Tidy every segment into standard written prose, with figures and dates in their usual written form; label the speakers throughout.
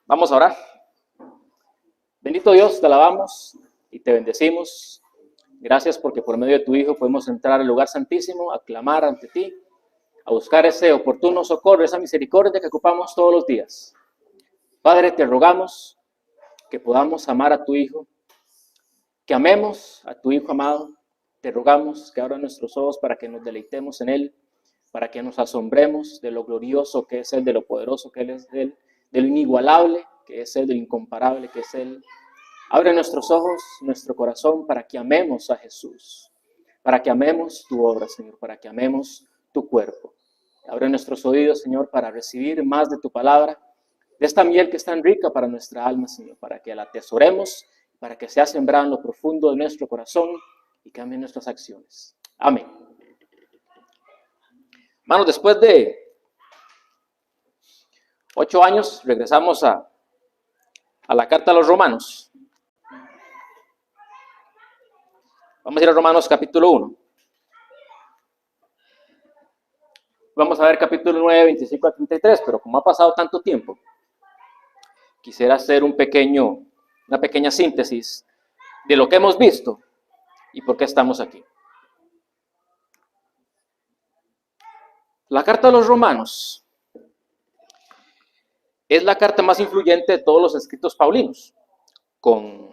Speaker 1: Vamos a orar. Bendito Dios, te alabamos y te bendecimos. Gracias porque por medio de tu Hijo podemos entrar al lugar santísimo, a clamar ante ti, a buscar ese oportuno socorro, esa misericordia que ocupamos todos los días. Padre, te rogamos que podamos amar a tu Hijo, que amemos a tu Hijo amado. Te rogamos que abra nuestros ojos para que nos deleitemos en Él, para que nos asombremos de lo glorioso que es Él, de lo poderoso que Él es Él, de lo inigualable que es Él, de lo incomparable que es Él. Abre nuestros ojos, nuestro corazón, para que amemos a Jesús, para que amemos tu obra, Señor, para que amemos tu cuerpo. Abre nuestros oídos, Señor, para recibir más de tu palabra, de esta miel que es tan rica para nuestra alma, Señor, para que la atesoremos, para que sea sembrada en lo profundo de nuestro corazón y cambie nuestras acciones. Amén. Hermanos, después de 8 años, regresamos a la carta a los Romanos. Vamos a ir a Romanos capítulo 1. Vamos a ver capítulo 9, 25 a 33, pero como ha pasado tanto tiempo, quisiera hacer una pequeña síntesis de lo que hemos visto y por qué estamos aquí. La carta a los Romanos es la carta más influyente de todos los escritos paulinos. Con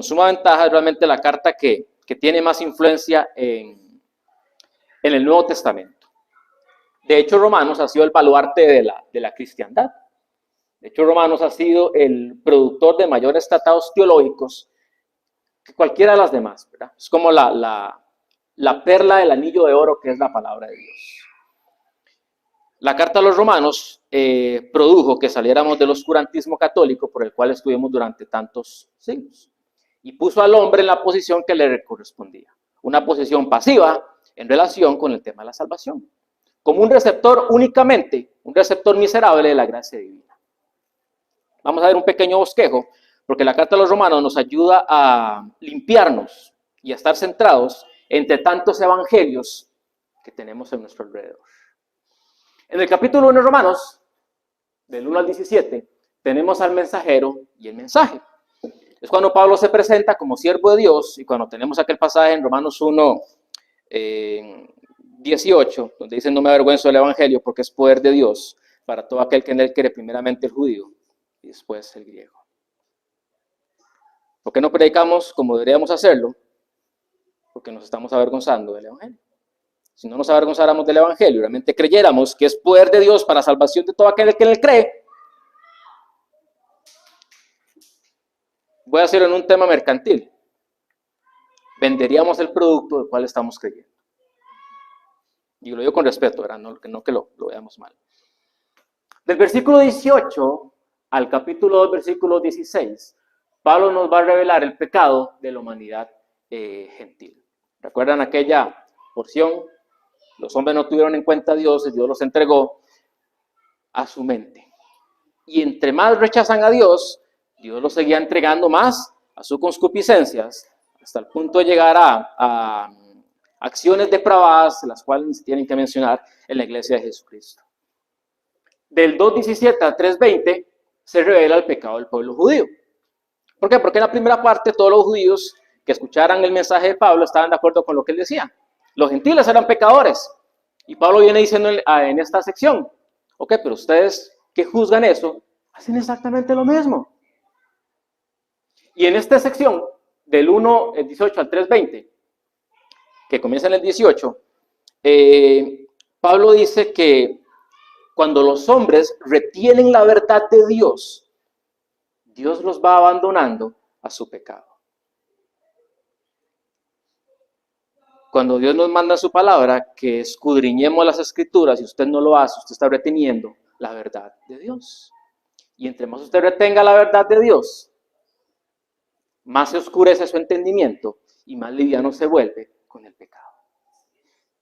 Speaker 1: suma ventaja, es realmente la carta que tiene más influencia en el Nuevo Testamento. De hecho, Romanos ha sido el baluarte de la cristiandad. De hecho, Romanos ha sido el productor de mayores tratados teológicos que cualquiera de las demás, ¿verdad? Es como la perla del anillo de oro que es la palabra de Dios. La carta a los Romanos produjo que saliéramos del oscurantismo católico por el cual estuvimos durante tantos siglos y puso al hombre en la posición que le correspondía, una posición pasiva en relación con el tema de la salvación, como un receptor únicamente, un receptor miserable de la gracia divina. Vamos a ver un pequeño bosquejo, porque la carta a los Romanos nos ayuda a limpiarnos y a estar centrados entre tantos evangelios que tenemos en nuestro alrededor. En el capítulo 1 de Romanos, del 1 al 17, tenemos al mensajero y el mensaje. Es cuando Pablo se presenta como siervo de Dios y cuando tenemos aquel pasaje en Romanos 1, 18, donde dice: no me avergüenzo del evangelio porque es poder de Dios para todo aquel que en él cree, primeramente el judío y después el griego. ¿Por qué no predicamos como deberíamos hacerlo? Porque nos estamos avergonzando del evangelio. Si no nos avergonzáramos del evangelio, realmente creyéramos que es poder de Dios para salvación de todo aquel que en él cree. Voy a hacerlo en un tema mercantil. Venderíamos el producto del cual estamos creyendo. Y lo digo con respeto, ¿verdad? No que lo veamos mal. Del versículo 18 al capítulo 2, versículo 16, Pablo nos va a revelar el pecado de la humanidad gentil. ¿Recuerdan aquella porción? Los hombres no tuvieron en cuenta a Dios y Dios los entregó a su mente. Y entre más rechazan a Dios, Dios los seguía entregando más a sus concupiscencias, hasta el punto de llegar a acciones depravadas, las cuales se tienen que mencionar en la iglesia de Jesucristo. Del 2.17 al 3.20 se revela el pecado del pueblo judío. ¿Por qué? Porque en la primera parte todos los judíos que escucharan el mensaje de Pablo estaban de acuerdo con lo que él decía. Los gentiles eran pecadores. Y Pablo viene diciendo en esta sección: ok, pero ustedes que juzgan eso, hacen exactamente lo mismo. Y en esta sección, del 1.18 al 3.20, que comienza en el 18, Pablo dice que cuando los hombres retienen la verdad de Dios, Dios los va abandonando a su pecado. Cuando Dios nos manda su palabra, que escudriñemos las escrituras, y usted no lo hace, usted está reteniendo la verdad de Dios. Y entre más usted retenga la verdad de Dios, más se oscurece su entendimiento y más liviano se vuelve con el pecado.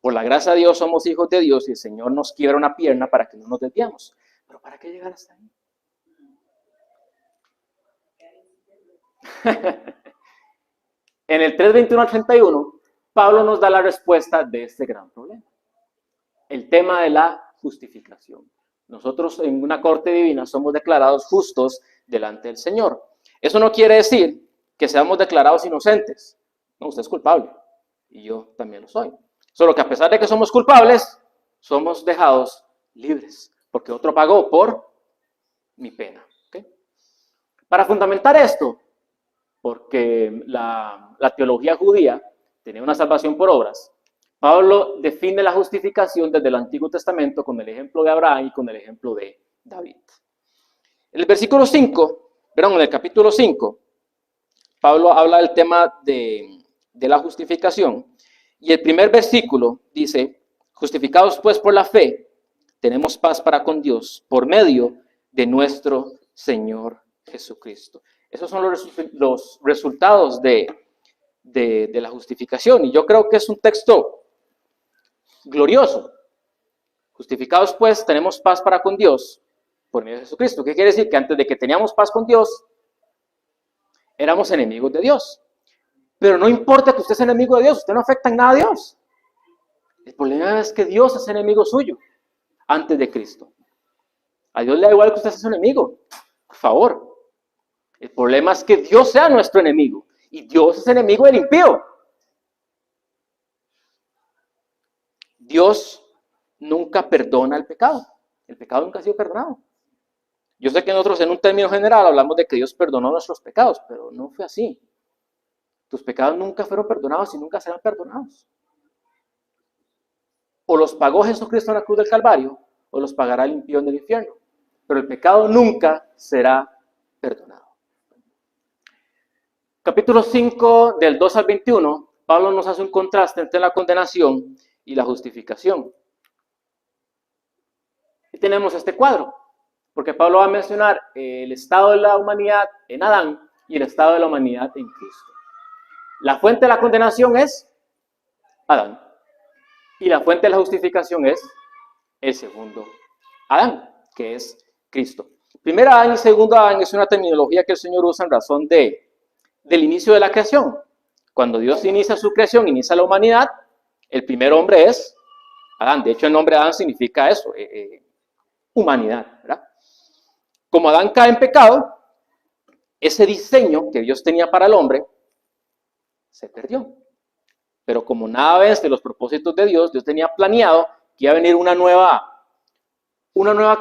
Speaker 1: Por la gracia de Dios somos hijos de Dios y el Señor nos quiebra una pierna para que no nos desviamos. ¿Pero para qué llegar hasta ahí? En el 3:21 al 31, Pablo nos da la respuesta de este gran problema. El tema de la justificación. Nosotros en una corte divina somos declarados justos delante del Señor. Eso no quiere decir que seamos declarados inocentes. No, usted es culpable y yo también lo soy. Solo que a pesar de que somos culpables, somos dejados libres, porque otro pagó por mi pena. ¿Okay? Para fundamentar esto, porque la teología judía tenía una salvación por obras, Pablo define la justificación desde el Antiguo Testamento con el ejemplo de Abraham y con el ejemplo de David. En el versículo 5, perdón, en el capítulo 5, Pablo habla del tema de la justificación y el primer versículo dice: justificados pues por la fe, tenemos paz para con Dios por medio de nuestro Señor Jesucristo. Esos son los resultados de la justificación, y yo creo que es un texto glorioso. Justificados pues, tenemos paz para con Dios por medio de Jesucristo. ¿Qué quiere decir? Que antes de que teníamos paz con Dios, éramos enemigos de Dios. Pero no importa que usted sea enemigo de Dios, usted no afecta en nada a Dios. El problema es que Dios es enemigo suyo antes de Cristo. A Dios le da igual que usted sea su enemigo, por favor. El problema es que Dios sea nuestro enemigo y Dios es enemigo del impío. Dios nunca perdona el pecado. El pecado nunca ha sido perdonado. Yo sé que nosotros en un término general hablamos de que Dios perdonó nuestros pecados, pero no fue así. Tus pecados nunca fueron perdonados y nunca serán perdonados. O los pagó Jesucristo en la cruz del Calvario, o los pagará el impío en el infierno. Pero el pecado nunca será perdonado. Capítulo 5, del 2 al 21, Pablo nos hace un contraste entre la condenación y la justificación. Y tenemos este cuadro, porque Pablo va a mencionar el estado de la humanidad en Adán y el estado de la humanidad en Cristo. La fuente de la condenación es Adán, y la fuente de la justificación es el segundo Adán, que es Cristo. Primer Adán y segundo Adán es una terminología que el Señor usa en razón del inicio de la creación. Cuando Dios inicia su creación, inicia la humanidad, el primer hombre es Adán. De hecho, el nombre Adán significa eso, humanidad, ¿verdad? Como Adán cae en pecado, ese diseño que Dios tenía para el hombre se perdió. Pero como nada vence los propósitos de Dios, Dios tenía planeado que iba a venir una nueva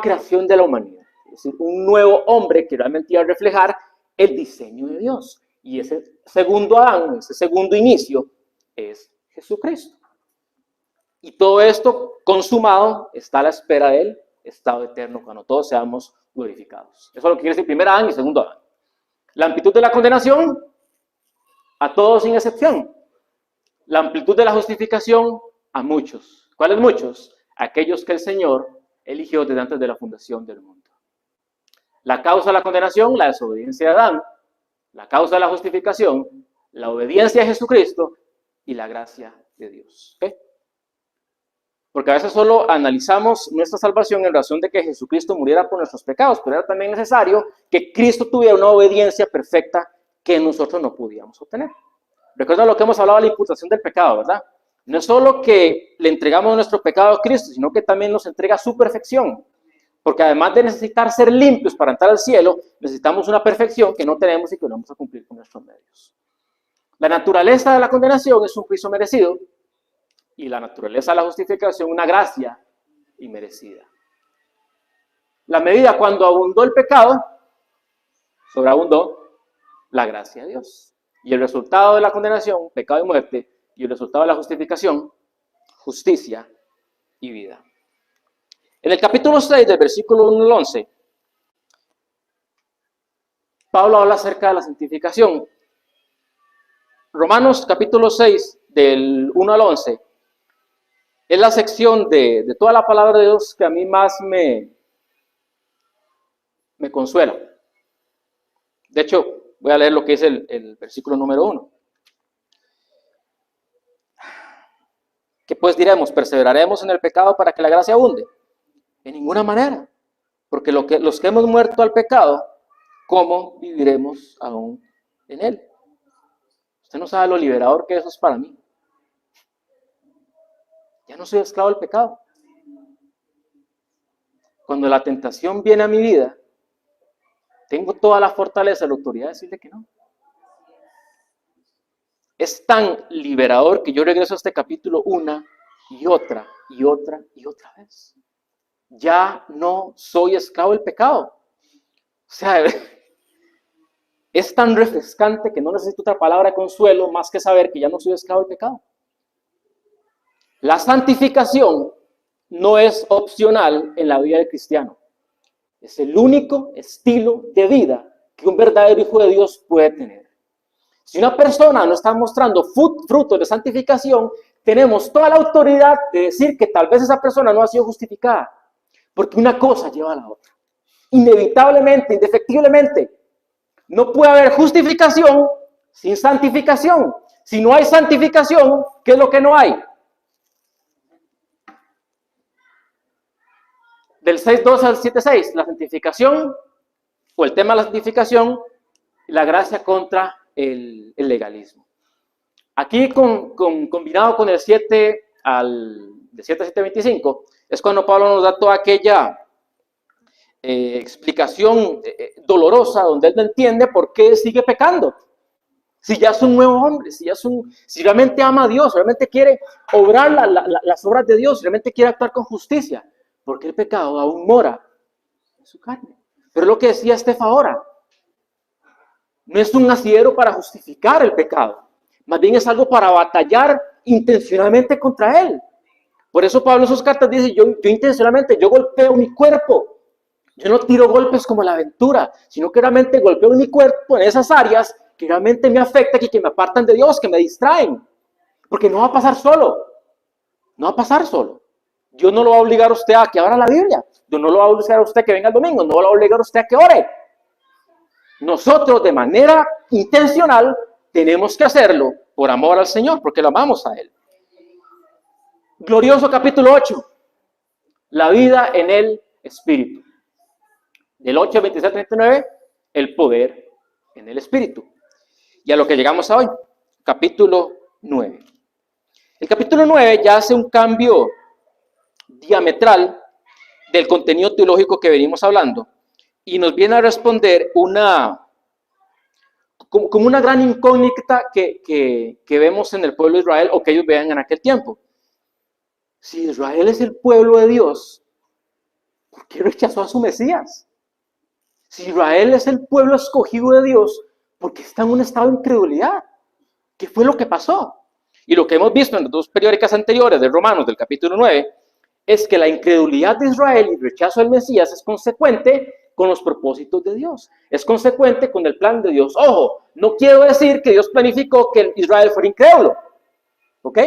Speaker 1: creación de la humanidad. Es decir, un nuevo hombre que realmente iba a reflejar el diseño de Dios. Y ese segundo Adán, ese segundo inicio, es Jesucristo. Y todo esto consumado está a la espera del estado eterno cuando todos seamos glorificados. Eso es lo que quiere decir primer Adán y segundo Adán. La amplitud de la condenación, a todos sin excepción. La amplitud de la justificación, a muchos. ¿Cuáles muchos? Aquellos que el Señor eligió desde antes de la fundación del mundo. La causa de la condenación, la desobediencia de Adán. La causa de la justificación, la obediencia a Jesucristo y la gracia de Dios. ¿Okay? Porque a veces solo analizamos nuestra salvación en razón de que Jesucristo muriera por nuestros pecados, pero era también necesario que Cristo tuviera una obediencia perfecta que nosotros no podíamos obtener. Recuerda lo que hemos hablado de la imputación del pecado, ¿verdad? No es solo que le entregamos nuestro pecado a Cristo, sino que también nos entrega su perfección. Porque además de necesitar ser limpios para entrar al cielo, necesitamos una perfección que no tenemos y que no vamos a cumplir con nuestros medios. La naturaleza de la condenación es un juicio merecido y la naturaleza de la justificación una gracia inmerecida. La medida cuando abundó el pecado, sobreabundó la gracia de Dios. Y el resultado de la condenación, pecado y muerte, y el resultado de la justificación, justicia y vida. En el capítulo 6, del versículo 1 al 11, Pablo habla acerca de la santificación. Romanos capítulo 6, del 1 al 11, es la sección de toda la palabra de Dios que a mí más me consuela. De hecho, voy a leer lo que es el versículo número 1. ¿Qué pues diremos? ¿Perseveraremos en el pecado para que la gracia abunde? De ninguna manera. Porque los que hemos muerto al pecado, ¿cómo viviremos aún en él? Usted no sabe lo liberador que eso es para mí. Ya no soy esclavo del pecado. cuando la tentación viene a mi vida, tengo toda la fortaleza, la autoridad de decirle que no. Es tan liberador que yo regreso a este capítulo una y otra y otra y otra vez. Ya no soy esclavo del pecado. O sea, es tan refrescante que no necesito otra palabra de consuelo más que saber que ya no soy esclavo del pecado. La santificación no es opcional en la vida del cristiano. Es el único estilo de vida que un verdadero hijo de Dios puede tener. Si una persona no está mostrando frutos de santificación, tenemos toda la autoridad de decir que tal vez esa persona no ha sido justificada, porque una cosa lleva a la otra. Inevitablemente, indefectiblemente, no puede haber justificación sin santificación. Si no hay santificación, ¿qué es lo que no hay? Del 6.2 al 7.6, la santificación, o el tema de la santificación, la gracia contra el legalismo. Aquí combinado con el 7 de 7 a 7.25, es cuando Pablo nos da toda aquella explicación dolorosa, donde él no entiende por qué sigue pecando. Si ya es un nuevo hombre, si realmente ama a Dios, realmente quiere obrar las obras de Dios, realmente quiere actuar con justicia, porque el pecado aún mora en su carne. Pero lo que decía Estefa ahora, no es un asidero para justificar el pecado, más bien es algo para batallar intencionalmente contra él. Por eso Pablo en sus cartas dice, yo intencionalmente, yo golpeo mi cuerpo. Yo no tiro golpes como la aventura, sino que realmente golpeo mi cuerpo en esas áreas que realmente me afectan y que me apartan de Dios, que me distraen. Porque no va a pasar solo. No va a pasar solo. Dios no lo va a obligar a usted a que abra la Biblia. Dios no lo va a obligar a usted a que venga el domingo. No lo va a obligar a usted a que ore. Nosotros de manera intencional tenemos que hacerlo por amor al Señor, porque lo amamos a Él. Glorioso capítulo 8. La vida en el Espíritu. Del 8 al 27 al 39, el poder en el Espíritu. Y a lo que llegamos a hoy, capítulo 9. El capítulo 9 ya hace un cambio diametral del contenido teológico que venimos hablando y nos viene a responder como una gran incógnita que vemos en el pueblo de Israel o que ellos veían en aquel tiempo. Si Israel es el pueblo de Dios, ¿por qué rechazó a su Mesías? Si Israel es el pueblo escogido de Dios, ¿por qué está en un estado de incredulidad? ¿Qué fue lo que pasó? Y lo que hemos visto en las dos periódicas anteriores de Romanos, del capítulo 9, es que la incredulidad de Israel y el rechazo del Mesías es consecuente con los propósitos de Dios. Es consecuente con el plan de Dios. Ojo, no quiero decir que Dios planificó que Israel fuera incrédulo, ¿ok?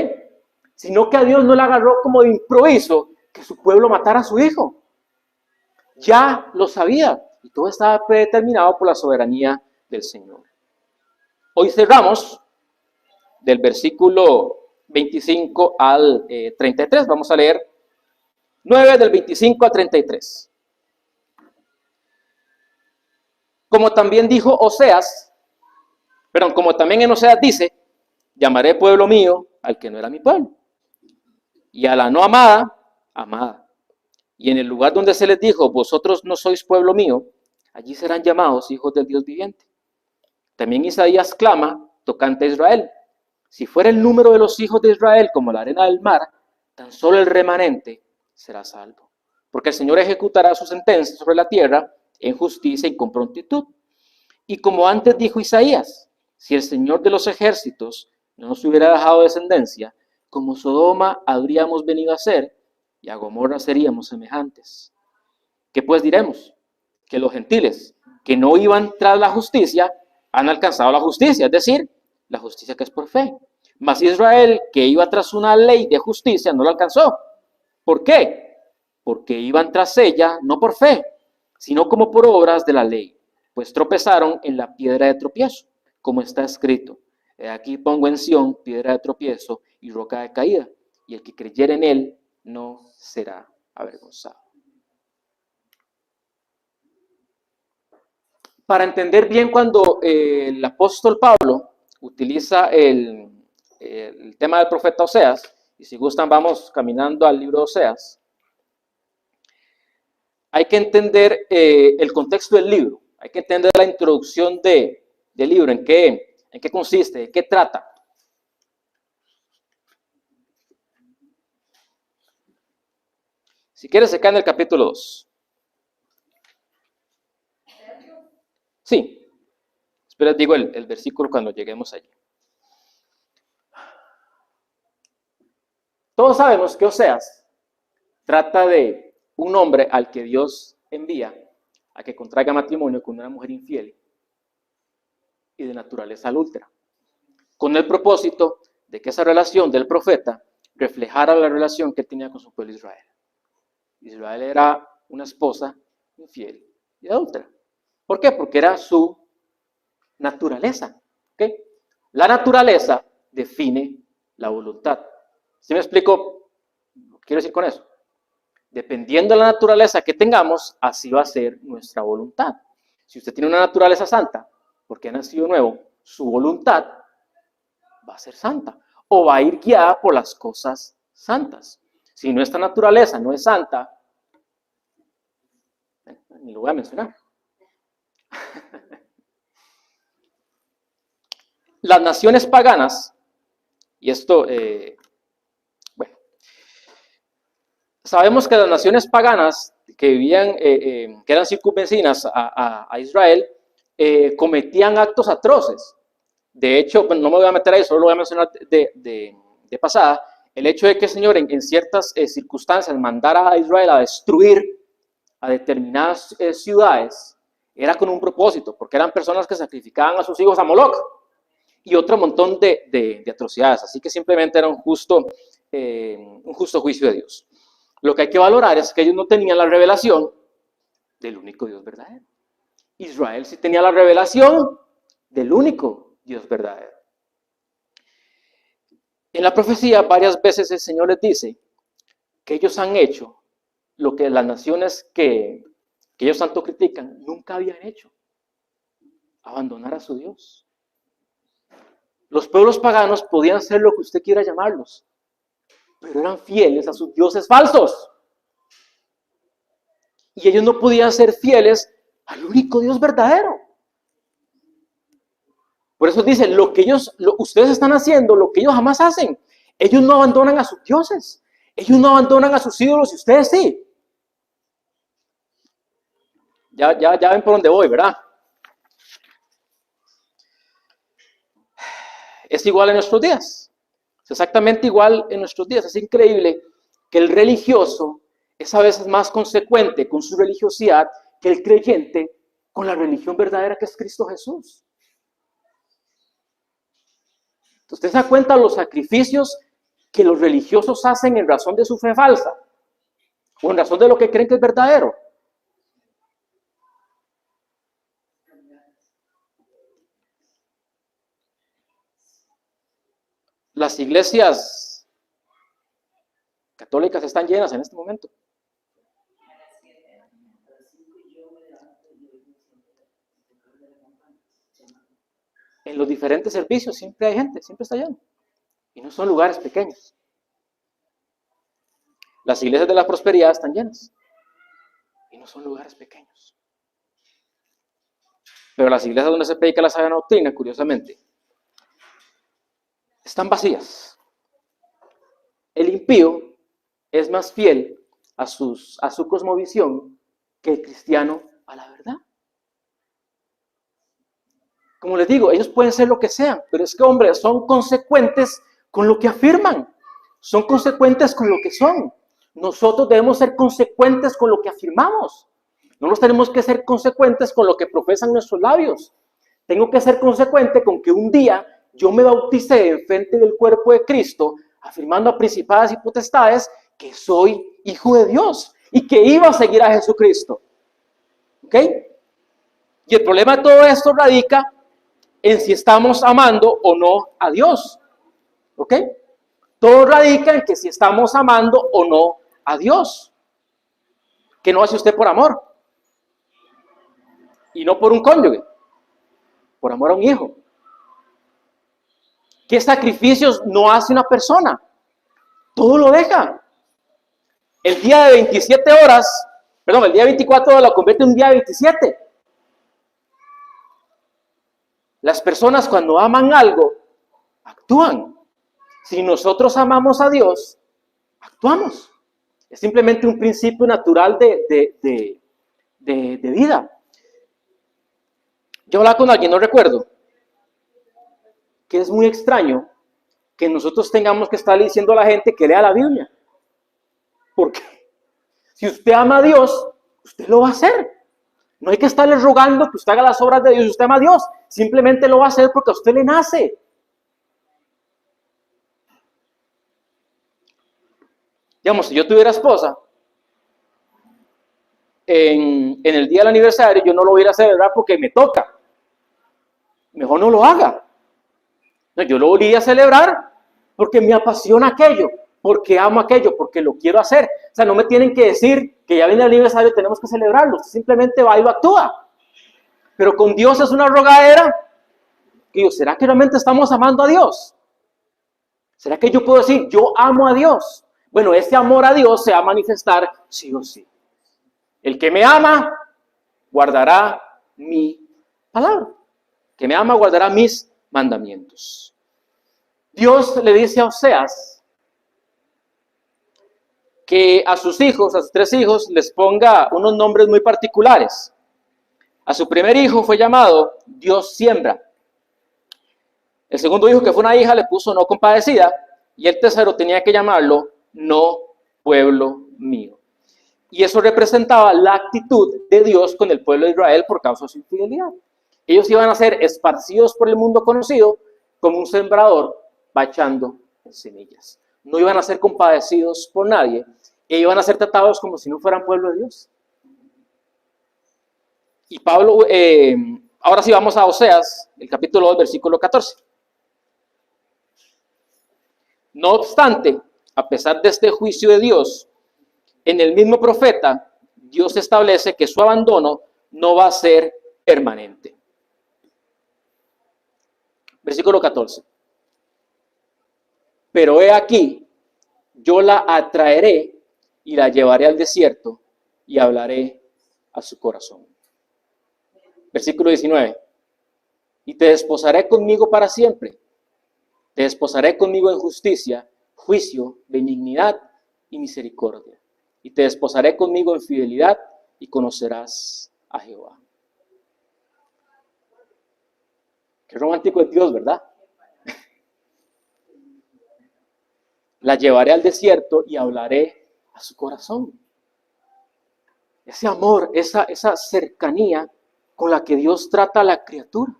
Speaker 1: Sino que a Dios no le agarró como de improviso que su pueblo matara a su hijo. Ya lo sabía y todo estaba predeterminado por la soberanía del Señor. Hoy cerramos del versículo 25 al 33. Vamos a leer 9 del 25 al 33. Como también dijo Oseas, como también en Oseas dice, llamaré pueblo mío al que no era mi pueblo, y a la no amada, amada. Y en el lugar donde se les dijo, vosotros no sois pueblo mío, allí serán llamados hijos del Dios viviente. También Isaías clama, tocante a Israel, si fuera el número de los hijos de Israel como la arena del mar, tan solo el remanente será salvo. Porque el Señor ejecutará su sentencia sobre la tierra en justicia y con prontitud. Y como antes dijo Isaías, si el Señor de los ejércitos no nos hubiera dejado descendencia, como Sodoma habríamos venido a ser, y a Gomorra seríamos semejantes. ¿Qué pues diremos? Que los gentiles que no iban tras la justicia han alcanzado la justicia, es decir, la justicia que es por fe. Mas Israel, que iba tras una ley de justicia, no la alcanzó. ¿Por qué? Porque iban tras ella no por fe, sino como por obras de la ley, pues tropezaron en la piedra de tropiezo, como está escrito. Aquí pongo en Sión piedra de tropiezo y roca de caída, y el que creyere en él no será avergonzado. Para entender bien cuando el apóstol Pablo utiliza el tema del profeta Oseas, y si gustan vamos caminando al libro de Oseas, hay que entender el contexto del libro, hay que entender la introducción del libro, en qué consiste, de qué trata. Si quieres, se cae en el capítulo 2. Sí, espera, digo el versículo cuando lleguemos allí. Todos sabemos que Oseas trata de un hombre al que Dios envía a que contraiga matrimonio con una mujer infiel y de naturaleza adúltera, con el propósito de que esa relación del profeta reflejara la relación que tenía con su pueblo Israel. Israel era una esposa infiel y adúltera. ¿Por qué? Porque era su naturaleza. ¿Okay? La naturaleza define la voluntad. ¿Sí me explico lo que quiero decir con eso? Dependiendo de la naturaleza que tengamos, así va a ser nuestra voluntad. Si usted tiene una naturaleza santa, porque ha nacido nuevo, su voluntad va a ser santa o va a ir guiada por las cosas santas. Si nuestra naturaleza no es santa, ni lo voy a mencionar. Las naciones paganas, y esto, bueno, sabemos que las naciones paganas que vivían, que eran circunvecinas a Israel, cometían actos atroces. De hecho, bueno, no me voy a meter ahí, solo lo voy a mencionar de pasada. El hecho de que el Señor en ciertas circunstancias mandara a Israel a destruir a determinadas ciudades, era con un propósito, porque eran personas que sacrificaban a sus hijos a Moloch y otro montón de atrocidades. Así que simplemente era un justo juicio de Dios. Lo que hay que valorar es que ellos no tenían la revelación del único Dios verdadero. Israel sí tenía la revelación del único Dios verdadero. En la profecía varias veces el Señor les dice que ellos han hecho lo que las naciones que ellos tanto critican nunca habían hecho: abandonar a su Dios. Los pueblos paganos podían ser lo que usted quiera llamarlos, pero eran fieles a sus dioses falsos. Y ellos no podían ser fieles al único Dios verdadero. Por eso dice, ustedes están haciendo lo que ellos jamás hacen. Ellos no abandonan a sus dioses. Ellos no abandonan a sus ídolos y ustedes sí. Ya ven por dónde voy, ¿verdad? Es igual en nuestros días. Es exactamente igual en nuestros días. Es increíble que el religioso es a veces más consecuente con su religiosidad que el creyente con la religión verdadera que es Cristo Jesús. ¿Usted se da cuenta de los sacrificios que los religiosos hacen en razón de su fe falsa? ¿O en razón de lo que creen que es verdadero? Las iglesias católicas están llenas en este momento. En los diferentes servicios siempre hay gente, siempre está lleno. Y no son lugares pequeños. Las iglesias de la prosperidad están llenas. Y no son lugares pequeños. Pero las iglesias donde se predica la sana doctrina, curiosamente, están vacías. El impío es más fiel a su cosmovisión que el cristiano a la verdad. Como les digo, ellos pueden ser lo que sean, pero es que, hombre, son consecuentes con lo que afirman. Son consecuentes con lo que son. Nosotros debemos ser consecuentes con lo que afirmamos. No nos tenemos que ser consecuentes con lo que profesan nuestros labios. Tengo que ser consecuente con que un día yo me bauticé en frente del cuerpo de Cristo, afirmando a principados y potestades que soy hijo de Dios y que iba a seguir a Jesucristo. ¿Ok? Y el problema de todo esto radica en si estamos amando o no a Dios. ¿Ok? Todo radica en que si estamos amando o no a Dios. ¿Qué no hace usted por amor? Y no por un cónyuge. Por amor a un hijo. ¿Qué sacrificios no hace una persona? Todo lo deja. El día de 27 horas Perdón, el día 24 lo convierte en un día 27. Las personas cuando aman algo, actúan. Si nosotros amamos a Dios, actuamos. Es simplemente un principio natural de vida. Yo hablaba con alguien, no recuerdo, que es muy extraño que nosotros tengamos que estar diciendo a la gente que lea la Biblia. Porque si usted ama a Dios, usted lo va a hacer. No hay que estarle rogando que usted haga las obras de Dios. Si usted ama a Dios, simplemente lo va a hacer porque a usted le nace. Digamos, si yo tuviera esposa, en el día del aniversario yo no lo voy a ir a celebrar porque me toca. Mejor no lo haga. No, yo lo voy a celebrar porque me apasiona aquello, porque amo aquello, porque lo quiero hacer. O sea, no me tienen que decir que ya viene el aniversario y tenemos que celebrarlo. Usted simplemente va y lo actúa. Pero con Dios es una rogadera. Que yo, ¿será que realmente estamos amando a Dios? ¿Será que yo puedo decir, yo amo a Dios? Bueno, ese amor a Dios se va a manifestar sí o sí. El que me ama, guardará mi palabra. Que me ama, guardará mis mandamientos. Dios le dice a Oseas que a sus hijos, a sus 3 hijos, les ponga unos nombres muy particulares. A su primer hijo fue llamado Dios siembra. El segundo hijo, que fue una hija, le puso no compadecida. Y el tercero tenía que llamarlo no pueblo mío. Y eso representaba la actitud de Dios con el pueblo de Israel por causa de su infidelidad. Ellos iban a ser esparcidos por el mundo conocido como un sembrador va echando semillas. No iban a ser compadecidos por nadie. Ellos iban a ser tratados como si no fueran pueblo de Dios. Y Pablo, ahora sí vamos a Oseas, el capítulo 2, versículo 14. No obstante, a pesar de este juicio de Dios, en el mismo profeta, Dios establece que su abandono no va a ser permanente. Versículo 14. Pero he aquí, yo la atraeré y la llevaré al desierto y hablaré a su corazón. Versículo 19. Y te desposaré conmigo para siempre. Te desposaré conmigo en justicia, juicio, benignidad y misericordia. Y te desposaré conmigo en fidelidad y conocerás a Jehová. Qué romántico es Dios, ¿verdad? La llevaré al desierto y hablaré a su corazón. Ese amor, esa cercanía con la que Dios trata a la criatura,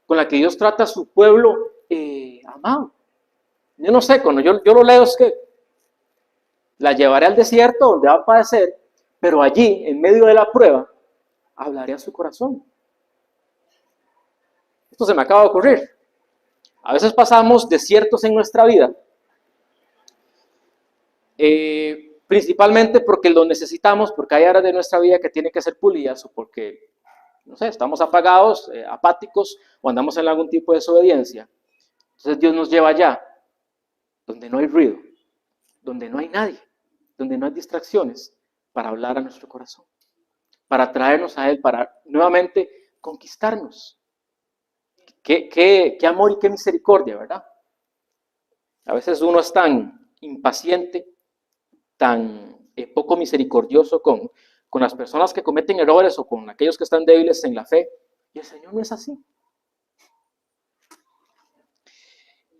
Speaker 1: con la que Dios trata a su pueblo amado. Yo no sé, cuando yo lo leo es que la llevaré al desierto donde va a padecer, pero allí, en medio de la prueba, hablaré a su corazón. Esto se me acaba de ocurrir. A veces pasamos desiertos en nuestra vida, principalmente porque lo necesitamos, porque hay áreas de nuestra vida que tienen que ser pulidas o porque, no sé, estamos apagados, apáticos o andamos en algún tipo de desobediencia. Entonces Dios nos lleva allá, donde no hay ruido, donde no hay nadie, donde no hay distracciones, para hablar a nuestro corazón, para traernos a Él, para nuevamente conquistarnos. Qué amor y qué misericordia, ¿verdad? A veces uno es tan impaciente, tan poco misericordioso con las personas que cometen errores o con aquellos que están débiles en la fe. Y el Señor no es así.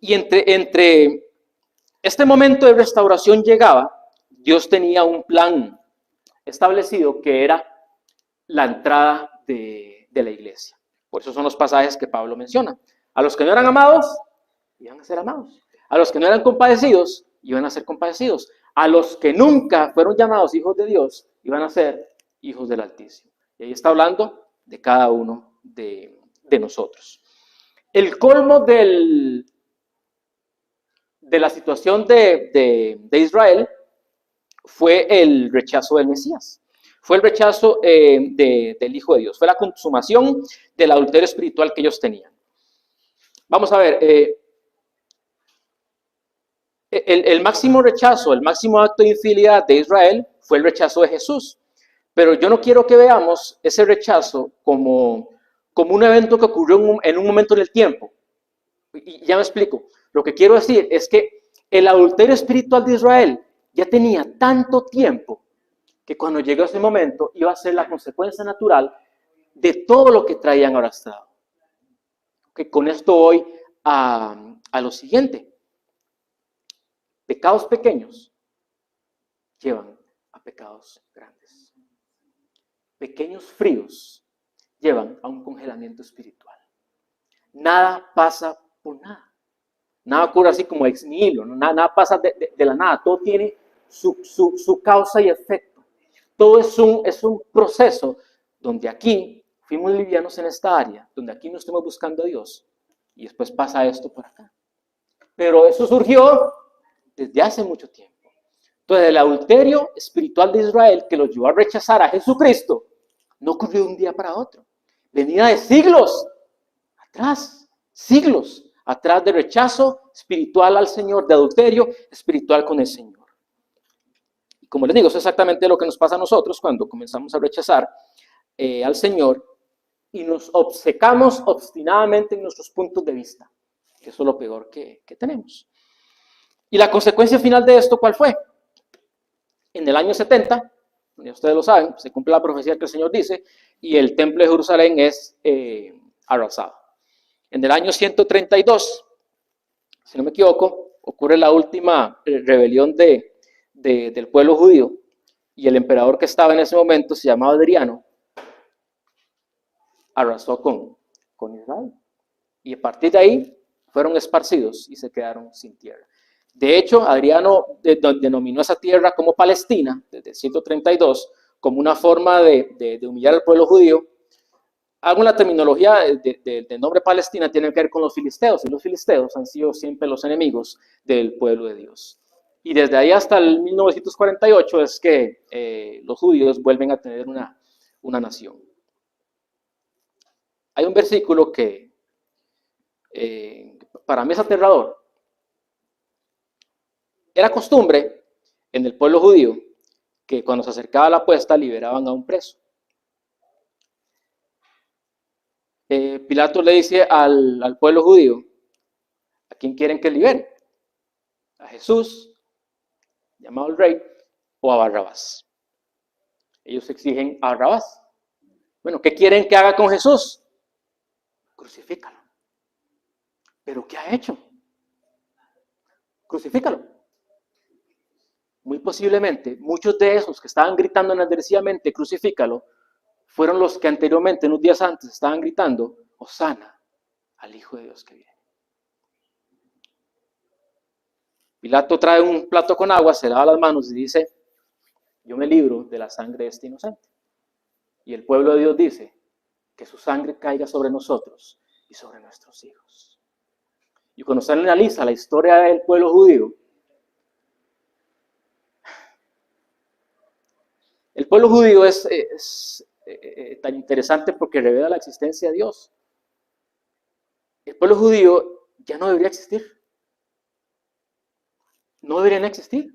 Speaker 1: Y entre este momento de restauración llegaba, Dios tenía un plan establecido que era la entrada de la iglesia. Por eso son los pasajes que Pablo menciona. A los que no eran amados, iban a ser amados. A los que no eran compadecidos, iban a ser compadecidos. A los que nunca fueron llamados hijos de Dios, iban a ser hijos del Altísimo. Y ahí está hablando de cada uno de nosotros. El colmo de la situación de Israel fue el rechazo del Mesías. Fue el rechazo del Hijo de Dios. Fue la consumación del adulterio espiritual que ellos tenían. Vamos a ver, el máximo rechazo, el máximo acto de infidelidad de Israel fue el rechazo de Jesús. Pero yo no quiero que veamos ese rechazo como un evento que ocurrió en un momento en el tiempo. Y ya me explico. Lo que quiero decir es que el adulterio espiritual de Israel ya tenía tanto tiempo que cuando llegó ese momento iba a ser la consecuencia natural de todo lo que traían arrastrado. Que con esto voy a lo siguiente. Pecados pequeños llevan a pecados grandes. Pequeños fríos llevan a un congelamiento espiritual. Nada pasa por nada. Nada ocurre así como ex nihilo. Nada pasa de la nada. Todo tiene su causa y efecto. Todo es un proceso donde aquí fuimos livianos en esta área, donde aquí no estamos buscando a Dios. Y después pasa esto por acá. Pero eso surgió desde hace mucho tiempo. Entonces, el adulterio espiritual de Israel que los llevó a rechazar a Jesucristo no ocurrió de un día para otro. Venía de siglos atrás de rechazo espiritual al Señor, de adulterio espiritual con el Señor. Y como les digo, es exactamente lo que nos pasa a nosotros cuando comenzamos a rechazar al Señor y nos obcecamos obstinadamente en nuestros puntos de vista, que eso es lo peor que tenemos. Y la consecuencia final de esto, ¿cuál fue? En el año 70, ya ustedes lo saben, se cumple la profecía que el Señor dice, y el templo de Jerusalén es arrasado. En el año 132, si no me equivoco, ocurre la última rebelión del pueblo judío, y el emperador que estaba en ese momento se llamaba Adriano, arrasó con Israel. Y a partir de ahí fueron esparcidos y se quedaron sin tierra. De hecho, Adriano denominó esa tierra como Palestina, desde 132, como una forma de humillar al pueblo judío. Hago la terminología del nombre Palestina, tiene que ver con los filisteos, y los filisteos han sido siempre los enemigos del pueblo de Dios. Y desde ahí hasta el 1948 es que los judíos vuelven a tener una nación. Hay un versículo que para mí es aterrador. Era costumbre en el pueblo judío que cuando se acercaba la puesta liberaban a un preso. Pilato le dice al pueblo judío, ¿a quién quieren que libere? ¿A Jesús, llamado el rey, o a Barrabás? Ellos exigen a Barrabás. Bueno, ¿qué quieren que haga con Jesús? Crucifícalo. ¿Pero qué ha hecho? Crucifícalo. Muy posiblemente, muchos de esos que estaban gritando enardecidamente, crucifícalo, fueron los que anteriormente, unos días antes, estaban gritando, Hosana al Hijo de Dios que viene. Pilato trae un plato con agua, se lava las manos y dice, yo me libro de la sangre de este inocente. Y el pueblo de Dios dice, que su sangre caiga sobre nosotros y sobre nuestros hijos. Y cuando se analiza la historia del pueblo judío, el pueblo judío es tan interesante porque revela la existencia de Dios. El pueblo judío ya no debería existir. No deberían existir.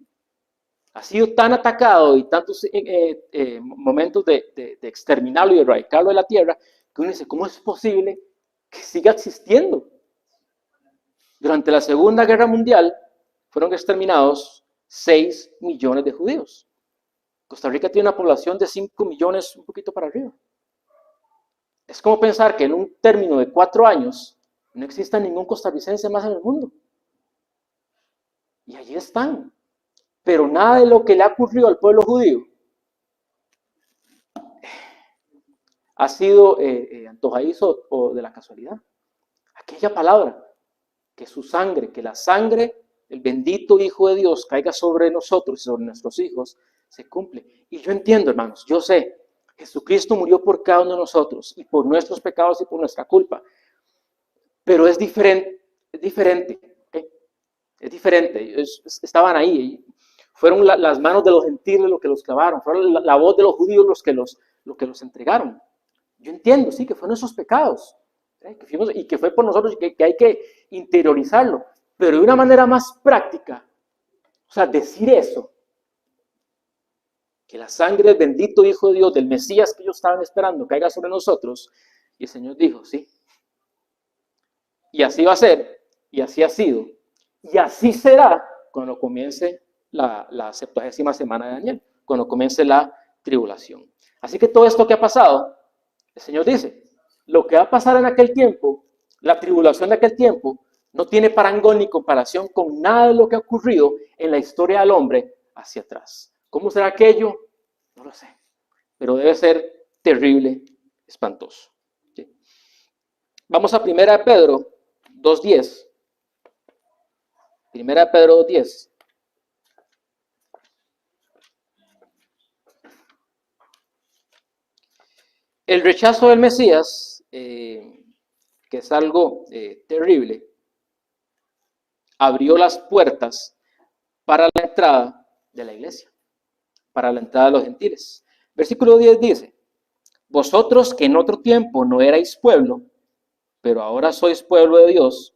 Speaker 1: Ha sido tan atacado y tantos momentos de exterminarlo y de erradicarlo de la tierra que uno dice, ¿cómo es posible que siga existiendo? Durante la Segunda Guerra Mundial fueron exterminados 6 millones de judíos. Costa Rica tiene una población de 5 millones, un poquito para arriba. Es como pensar que en un término de 4 años no exista ningún costarricense más en el mundo. Y allí están. Pero nada de lo que le ha ocurrido al pueblo judío ha sido antojadizo o de la casualidad. Aquella palabra, que su sangre, que la sangre del bendito Hijo de Dios caiga sobre nosotros y sobre nuestros hijos, se cumple. Y yo entiendo, hermanos, yo sé, Jesucristo murió por cada uno de nosotros y por nuestros pecados y por nuestra culpa. Pero es diferente, ¿okay? Es diferente. Estaban ahí. Fueron las manos de los gentiles los que los clavaron. Fueron la voz de los judíos los que los entregaron. Yo entiendo, sí, que fueron esos pecados. Y que fue por nosotros que hay que interiorizarlo. Pero de una manera más práctica, o sea, decir eso que la sangre del bendito Hijo de Dios, del Mesías que ellos estaban esperando, caiga sobre nosotros. Y el Señor dijo, sí. Y así va a ser, y así ha sido, y así será cuando comience la 70ª semana de Daniel, cuando comience la tribulación. Así que todo esto que ha pasado, el Señor dice, lo que va a pasar en aquel tiempo, la tribulación de aquel tiempo, no tiene parangón ni comparación con nada de lo que ha ocurrido en la historia del hombre hacia atrás. ¿Cómo será aquello? No lo sé, pero debe ser terrible, espantoso. ¿Sí? Vamos a 1 Pedro 2:10. 1 Pedro 2:10. El rechazo del Mesías, que es algo terrible, abrió las puertas para la entrada de la iglesia, para la entrada de los gentiles. Versículo 10 dice, vosotros que en otro tiempo no erais pueblo, pero ahora sois pueblo de Dios,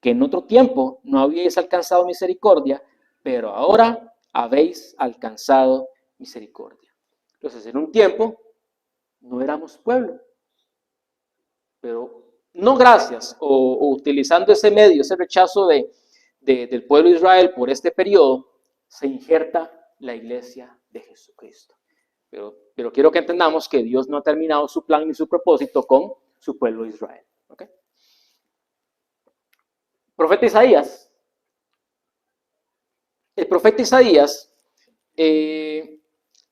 Speaker 1: que en otro tiempo no habíais alcanzado misericordia, pero ahora habéis alcanzado misericordia. Entonces, en un tiempo no éramos pueblo, pero no gracias o utilizando ese medio, ese rechazo del pueblo de Israel por este periodo, se injerta la iglesia de Jesucristo. Pero quiero que entendamos que Dios no ha terminado su plan ni su propósito con su pueblo de Israel. ¿Okay? Profeta Isaías. El profeta Isaías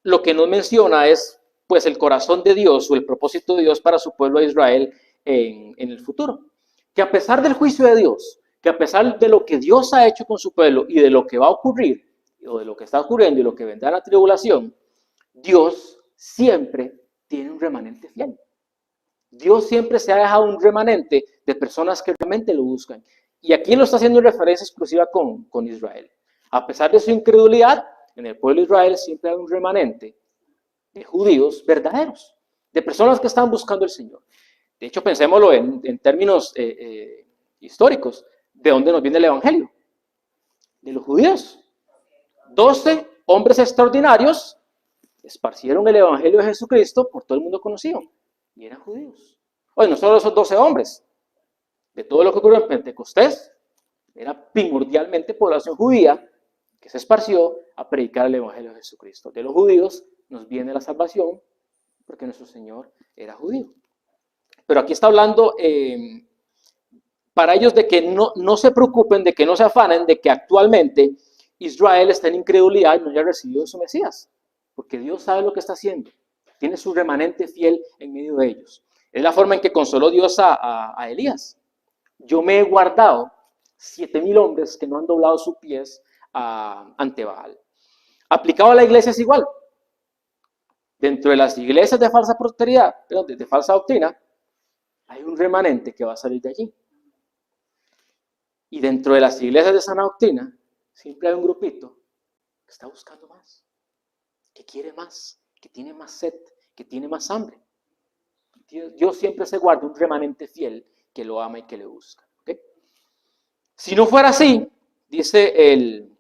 Speaker 1: lo que nos menciona es pues el corazón de Dios o el propósito de Dios para su pueblo de Israel en el futuro. Que a pesar del juicio de Dios, que a pesar de lo que Dios ha hecho con su pueblo y de lo que va a ocurrir, o de lo que está ocurriendo y lo que vendrá en la tribulación, Dios siempre tiene un remanente fiel. Dios siempre se ha dejado un remanente de personas que realmente lo buscan. Y aquí lo está haciendo en referencia exclusiva con Israel. A pesar de su incredulidad, en el pueblo de Israel siempre hay un remanente de judíos verdaderos, de personas que están buscando al Señor. De hecho, pensémoslo en términos históricos. ¿De dónde nos viene el Evangelio? De los judíos. 12 hombres extraordinarios esparcieron el Evangelio de Jesucristo por todo el mundo conocido. Y eran judíos. Oye, no solo esos 12 hombres. De todo lo que ocurrió en Pentecostés, era primordialmente población judía que se esparció a predicar el Evangelio de Jesucristo. De los judíos nos viene la salvación porque nuestro Señor era judío. Pero aquí está hablando para ellos de que no se preocupen, de que no se afanen, de que actualmente Israel está en incredulidad y no haya recibido su Mesías. Porque Dios sabe lo que está haciendo. Tiene su remanente fiel en medio de ellos. Es la forma en que consoló Dios a Elías. Yo me he guardado 7,000 hombres que no han doblado sus pies ante Baal. Aplicado a la iglesia es igual. Dentro de las iglesias de falsa prosperidad, de falsa doctrina, hay un remanente que va a salir de allí. Y dentro de las iglesias de sana doctrina, siempre hay un grupito que está buscando más, que quiere más, que tiene más sed, que tiene más hambre. Dios siempre se guarda un remanente fiel que lo ama y que le busca. ¿Okay? Si no fuera así, dice el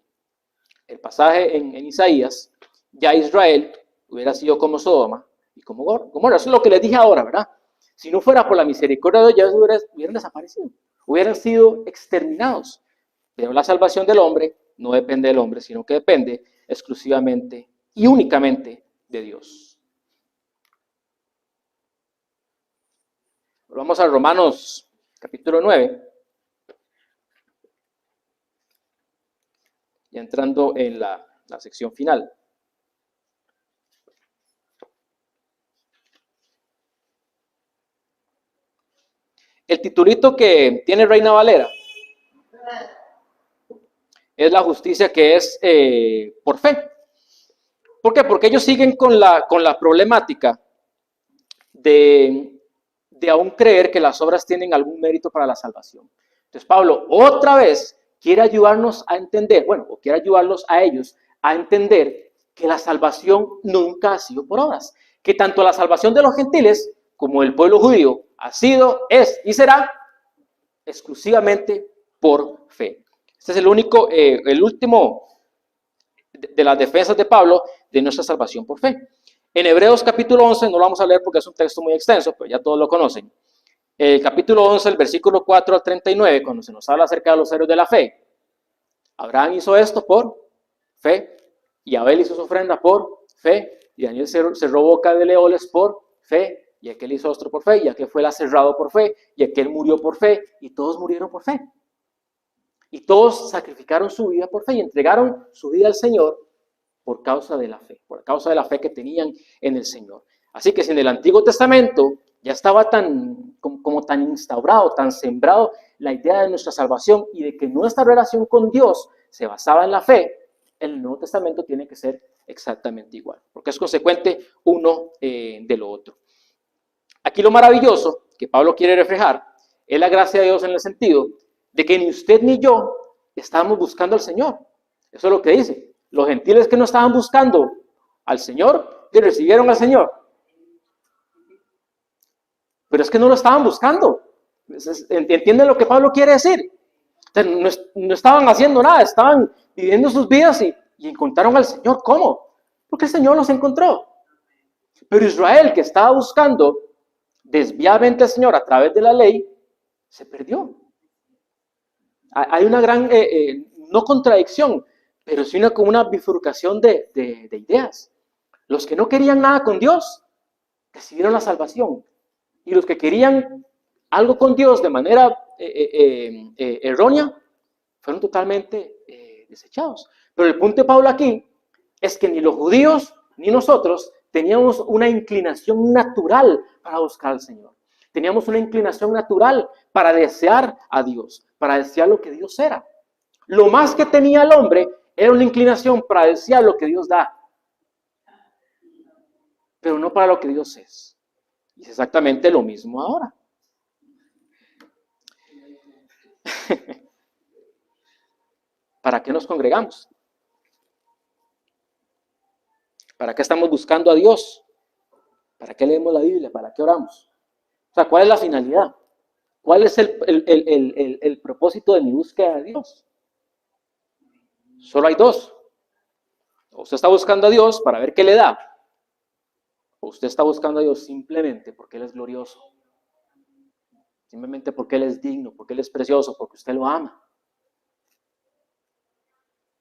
Speaker 1: pasaje en Isaías, ya Israel hubiera sido como Sodoma y como Gomorra. Eso es lo que les dije ahora, ¿verdad? Si no fuera por la misericordia de Dios, ya hubieran desaparecido, hubieran sido exterminados. Pero la salvación del hombre no depende del hombre, sino que depende exclusivamente y únicamente de Dios. Vamos a Romanos capítulo 9. Ya entrando en la sección final. El titulito que tiene Reina Valera es la justicia que es por fe. ¿Por qué? Porque ellos siguen con la problemática de aún creer que las obras tienen algún mérito para la salvación. Entonces Pablo otra vez quiere ayudarnos a entender, o quiere ayudarlos a ellos a entender que la salvación nunca ha sido por obras, que tanto la salvación de los gentiles como el pueblo judío ha sido, es y será exclusivamente por fe. Este es el último de las defensas de Pablo de nuestra salvación por fe. En Hebreos capítulo 11, no lo vamos a leer porque es un texto muy extenso, pero ya todos lo conocen. El capítulo 11, el versículo 4 al 39, cuando se nos habla acerca de los héroes de la fe. Abraham hizo esto por fe, y Abel hizo su ofrenda por fe, y Daniel cerró boca de leones por fe, y aquel hizo ostro por fe, y aquel fue cerrado por fe, y aquel murió por fe, y todos murieron por fe. Y todos sacrificaron su vida por fe y entregaron su vida al Señor por causa de la fe, por causa de la fe que tenían en el Señor. Así que si en el Antiguo Testamento ya estaba como tan instaurado, tan sembrado la idea de nuestra salvación y de que nuestra relación con Dios se basaba en la fe, el Nuevo Testamento tiene que ser exactamente igual, porque es consecuente uno de lo otro. Aquí lo maravilloso que Pablo quiere reflejar es la gracia de Dios en el sentido de que ni usted ni yo estábamos buscando al Señor. Eso es lo que dice. Los gentiles que no estaban buscando al Señor, que recibieron al Señor. Pero es que no lo estaban buscando. ¿Entienden lo que Pablo quiere decir? O sea, no estaban haciendo nada, estaban viviendo sus vidas y encontraron al Señor. ¿Cómo? Porque el Señor los encontró. Pero Israel, que estaba buscando desviadamente al Señor a través de la ley, se perdió. Hay una gran, no contradicción, pero sí como una bifurcación de ideas. Los que no querían nada con Dios recibieron la salvación. Y los que querían algo con Dios de manera errónea fueron totalmente desechados. Pero el punto de Pablo aquí es que ni los judíos ni nosotros teníamos una inclinación natural para buscar al Señor. Teníamos una inclinación natural para desear a Dios, para desear lo que Dios era. Lo más que tenía el hombre era una inclinación para desear lo que Dios da, pero no para lo que Dios es. Y es exactamente lo mismo ahora. ¿Para qué nos congregamos? ¿Para qué estamos buscando a Dios? ¿Para qué leemos la Biblia? ¿Para qué oramos? O sea, ¿cuál es la finalidad? ¿Cuál es el propósito de mi búsqueda de Dios? Solo hay dos. O usted está buscando a Dios para ver qué le da, o usted está buscando a Dios simplemente porque Él es glorioso, simplemente porque Él es digno, porque Él es precioso, porque usted lo ama.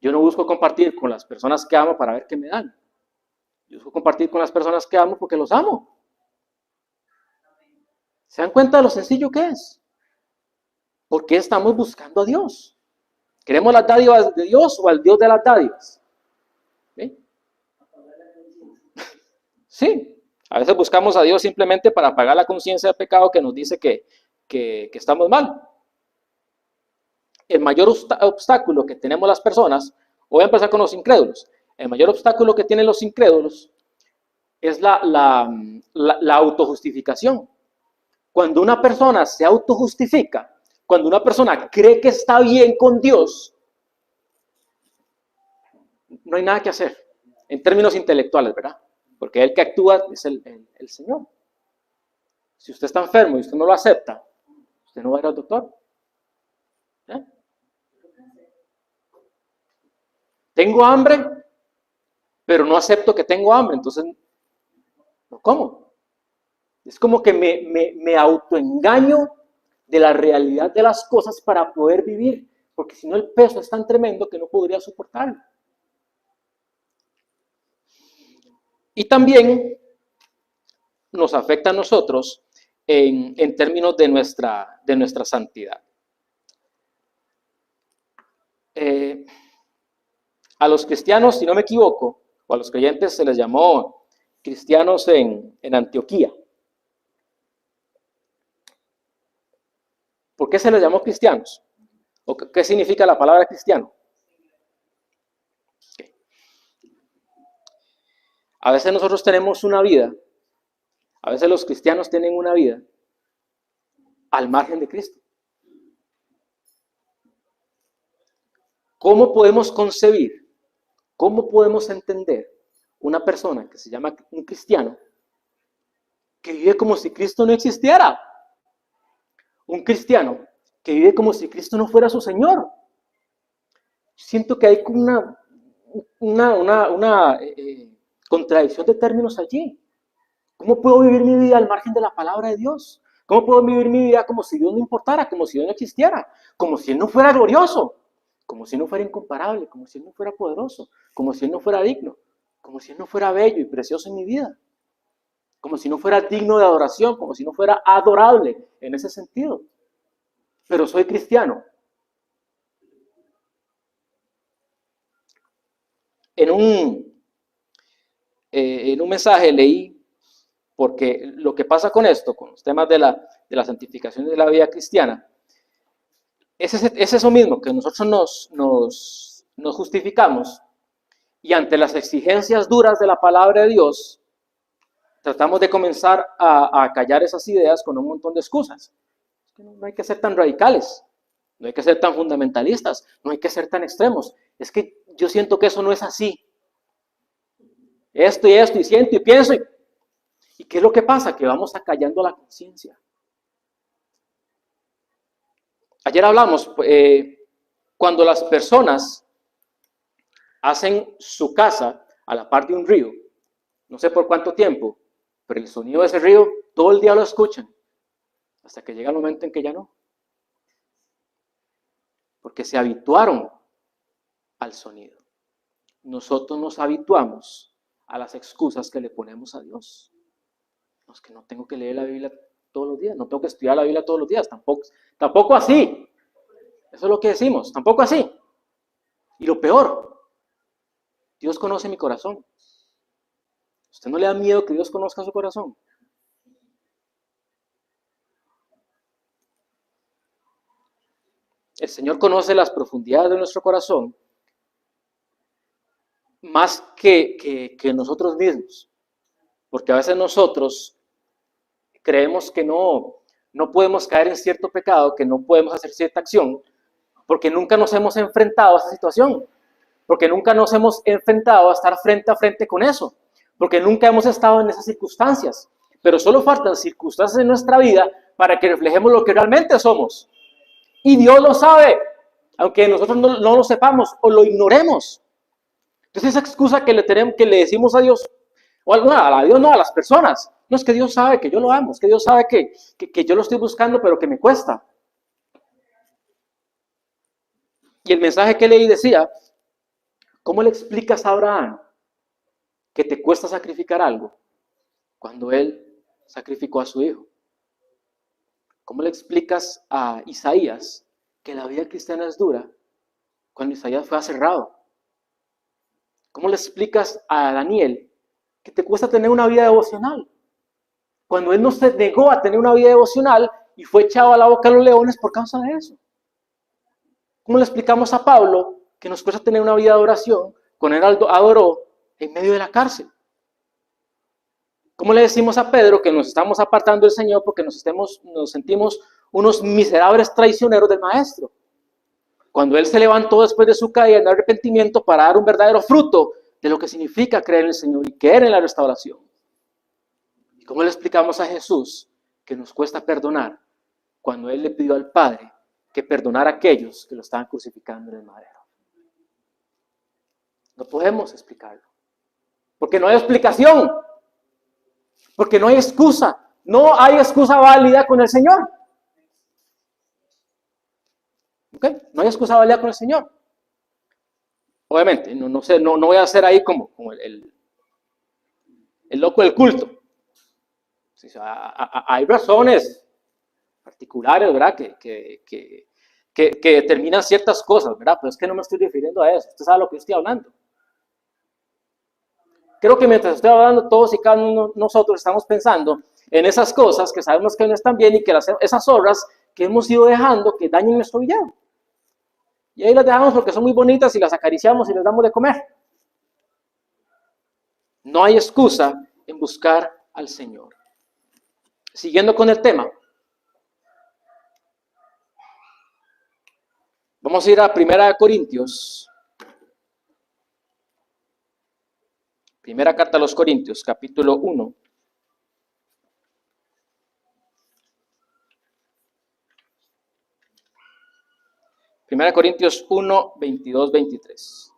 Speaker 1: Yo no busco compartir con las personas que amo para ver qué me dan. Yo busco compartir con las personas que amo porque los amo. ¿Se dan cuenta de lo sencillo que es? ¿Por qué estamos buscando a Dios? ¿Queremos las dádivas de Dios o al Dios de las dádivas? ¿Sí? Sí, a veces buscamos a Dios simplemente para pagar la conciencia de pecado que nos dice que estamos mal. El mayor obstáculo que tenemos las personas, voy a empezar con los incrédulos, el mayor obstáculo que tienen los incrédulos es la autojustificación. Cuando una persona se autojustifica, cuando una persona cree que está bien con Dios, no hay nada que hacer, en términos intelectuales, ¿verdad? Porque el que actúa es el Señor. Si usted está enfermo y usted no lo acepta, usted no va a ir al doctor. ¿Eh? Tengo hambre, pero no acepto que tengo hambre, entonces no como. Es como que me autoengaño de la realidad de las cosas para poder vivir, porque si no el peso es tan tremendo que no podría soportarlo. Y también nos afecta a nosotros en términos de nuestra santidad. A los cristianos, si no me equivoco, o a los creyentes se les llamó cristianos en Antioquía. ¿Por qué se les llamó cristianos? ¿O qué significa la palabra cristiano? Okay. A veces nosotros tenemos una vida, a veces los cristianos tienen una vida al margen de Cristo. ¿Cómo podemos concebir, cómo podemos entender una persona que se llama un cristiano que vive como si Cristo no existiera? Un cristiano que vive como si Cristo no fuera su Señor. Siento que hay como una contradicción de términos allí. ¿Cómo puedo vivir mi vida al margen de la palabra de Dios? ¿Cómo puedo vivir mi vida como si Dios no importara, como si Dios no existiera, como si Él no fuera glorioso, como si Él no fuera incomparable, como si Él no fuera poderoso, como si Él no fuera digno, como si Él no fuera bello y precioso en mi vida, como si no fuera digno de adoración, como si no fuera adorable en ese sentido? Pero soy cristiano. En un mensaje leí, porque lo que pasa con esto, con los temas de la santificación de la vida cristiana, es eso mismo, que nosotros nos justificamos y ante las exigencias duras de la palabra de Dios, tratamos de comenzar a callar esas ideas con un montón de excusas. No hay que ser tan radicales, no hay que ser tan fundamentalistas, no hay que ser tan extremos. Es que yo siento que eso no es así. Esto y siento y pienso. ¿Y qué es lo que pasa? Que vamos acallando la conciencia. Ayer hablamos, cuando las personas hacen su casa a la par de un río, no sé por cuánto tiempo, pero el sonido de ese río todo el día lo escuchan, hasta que llega el momento en que ya no, porque se habituaron al sonido. Nosotros nos habituamos a las excusas que le ponemos a Dios. No, es que no tengo que leer la Biblia todos los días, no tengo que estudiar la Biblia todos los días, tampoco así. Eso es lo que decimos, tampoco así. Y lo peor, Dios conoce mi corazón. ¿Usted no le da miedo que Dios conozca su corazón? El Señor conoce las profundidades de nuestro corazón más que nosotros mismos. Porque a veces nosotros creemos que no podemos caer en cierto pecado, que no podemos hacer cierta acción, porque nunca nos hemos enfrentado a esa situación, porque nunca nos hemos enfrentado a estar frente a frente con eso, porque nunca hemos estado en esas circunstancias. Pero solo faltan circunstancias en nuestra vida para que reflejemos lo que realmente somos. Y Dios lo sabe, aunque nosotros no lo sepamos o lo ignoremos. Entonces esa excusa que le decimos a Dios, o a Dios no, a las personas, no es que Dios sabe que yo lo amo, es que Dios sabe que yo lo estoy buscando, pero que me cuesta. Y el mensaje que leí decía, ¿cómo le explicas a Abraham que te cuesta sacrificar algo cuando él sacrificó a su hijo? ¿Cómo le explicas a Isaías que la vida cristiana es dura cuando Isaías fue aserrado? ¿Cómo le explicas a Daniel que te cuesta tener una vida devocional cuando él no se negó a tener una vida devocional y fue echado a la boca de los leones por causa de eso? ¿Cómo le explicamos a Pablo que nos cuesta tener una vida de oración cuando él adoró en medio de la cárcel? ¿Cómo le decimos a Pedro que nos estamos apartando del Señor porque nos sentimos unos miserables traicioneros del Maestro? Cuando Él se levantó después de su caída en arrepentimiento para dar un verdadero fruto de lo que significa creer en el Señor y creer en la restauración. ¿Y cómo le explicamos a Jesús que nos cuesta perdonar cuando Él le pidió al Padre que perdonara a aquellos que lo estaban crucificando en el madero? No podemos explicarlo, porque no hay explicación. Porque no hay excusa. No hay excusa válida con el Señor. ¿Ok? No hay excusa válida con el Señor. Obviamente, no voy a hacer ahí como el loco del culto. Hay razones particulares, ¿verdad? Que determinan ciertas cosas, ¿verdad? Pero es que no me estoy refiriendo a eso. Usted sabe lo que estoy hablando. Creo que mientras estoy hablando, todos y cada uno de nosotros estamos pensando en esas cosas que sabemos que no están bien y que esas obras que hemos ido dejando que dañen nuestro vida. Y ahí las dejamos porque son muy bonitas y las acariciamos y les damos de comer. No hay excusa en buscar al Señor. Siguiendo con el tema. Vamos a ir a 1 Corintios. Primera carta a los Corintios, capítulo 1. Primera Corintios 1, 22, 23.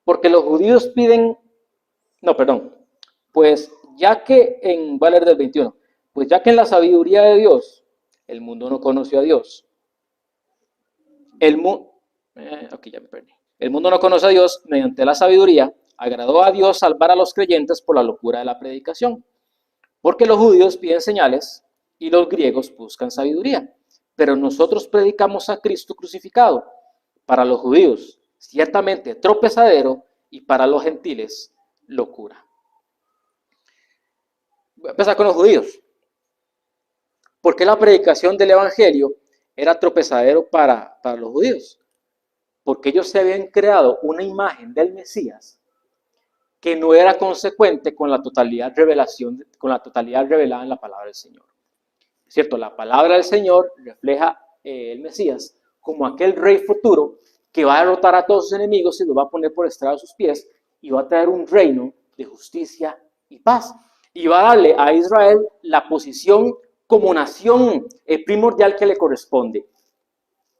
Speaker 1: Porque los judíos piden, no, perdón, pues ya que voy a leer del 21, pues ya que en la sabiduría de Dios, el mundo no conoció a Dios. Ok, ya me perdí. El mundo no conoce a Dios mediante la sabiduría, agradó a Dios salvar a los creyentes por la locura de la predicación. Porque los judíos piden señales y los griegos buscan sabiduría. Pero nosotros predicamos a Cristo crucificado. Para los judíos, ciertamente tropezadero, y para los gentiles, locura. Voy a empezar con los judíos. ¿Por qué la predicación del evangelio era tropezadero para los judíos? Porque ellos se habían creado una imagen del Mesías que no era consecuente con la totalidad revelada en la palabra del Señor. ¿Es cierto? La palabra del Señor refleja el Mesías como aquel rey futuro que va a derrotar a todos sus enemigos y los va a poner por estrado de sus pies y va a traer un reino de justicia y paz. Y va a darle a Israel la posición como nación primordial que le corresponde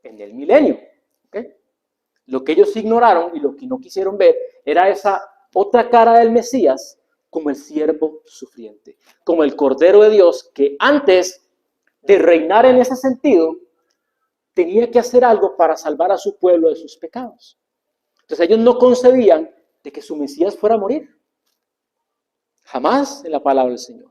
Speaker 1: en el milenio. ¿Okay? Lo que ellos ignoraron y lo que no quisieron ver era esa otra cara del Mesías como el siervo sufriente, como el Cordero de Dios que antes de reinar en ese sentido tenía que hacer algo para salvar a su pueblo de sus pecados. Entonces ellos no concebían de que su Mesías fuera a morir. Jamás en la palabra del Señor.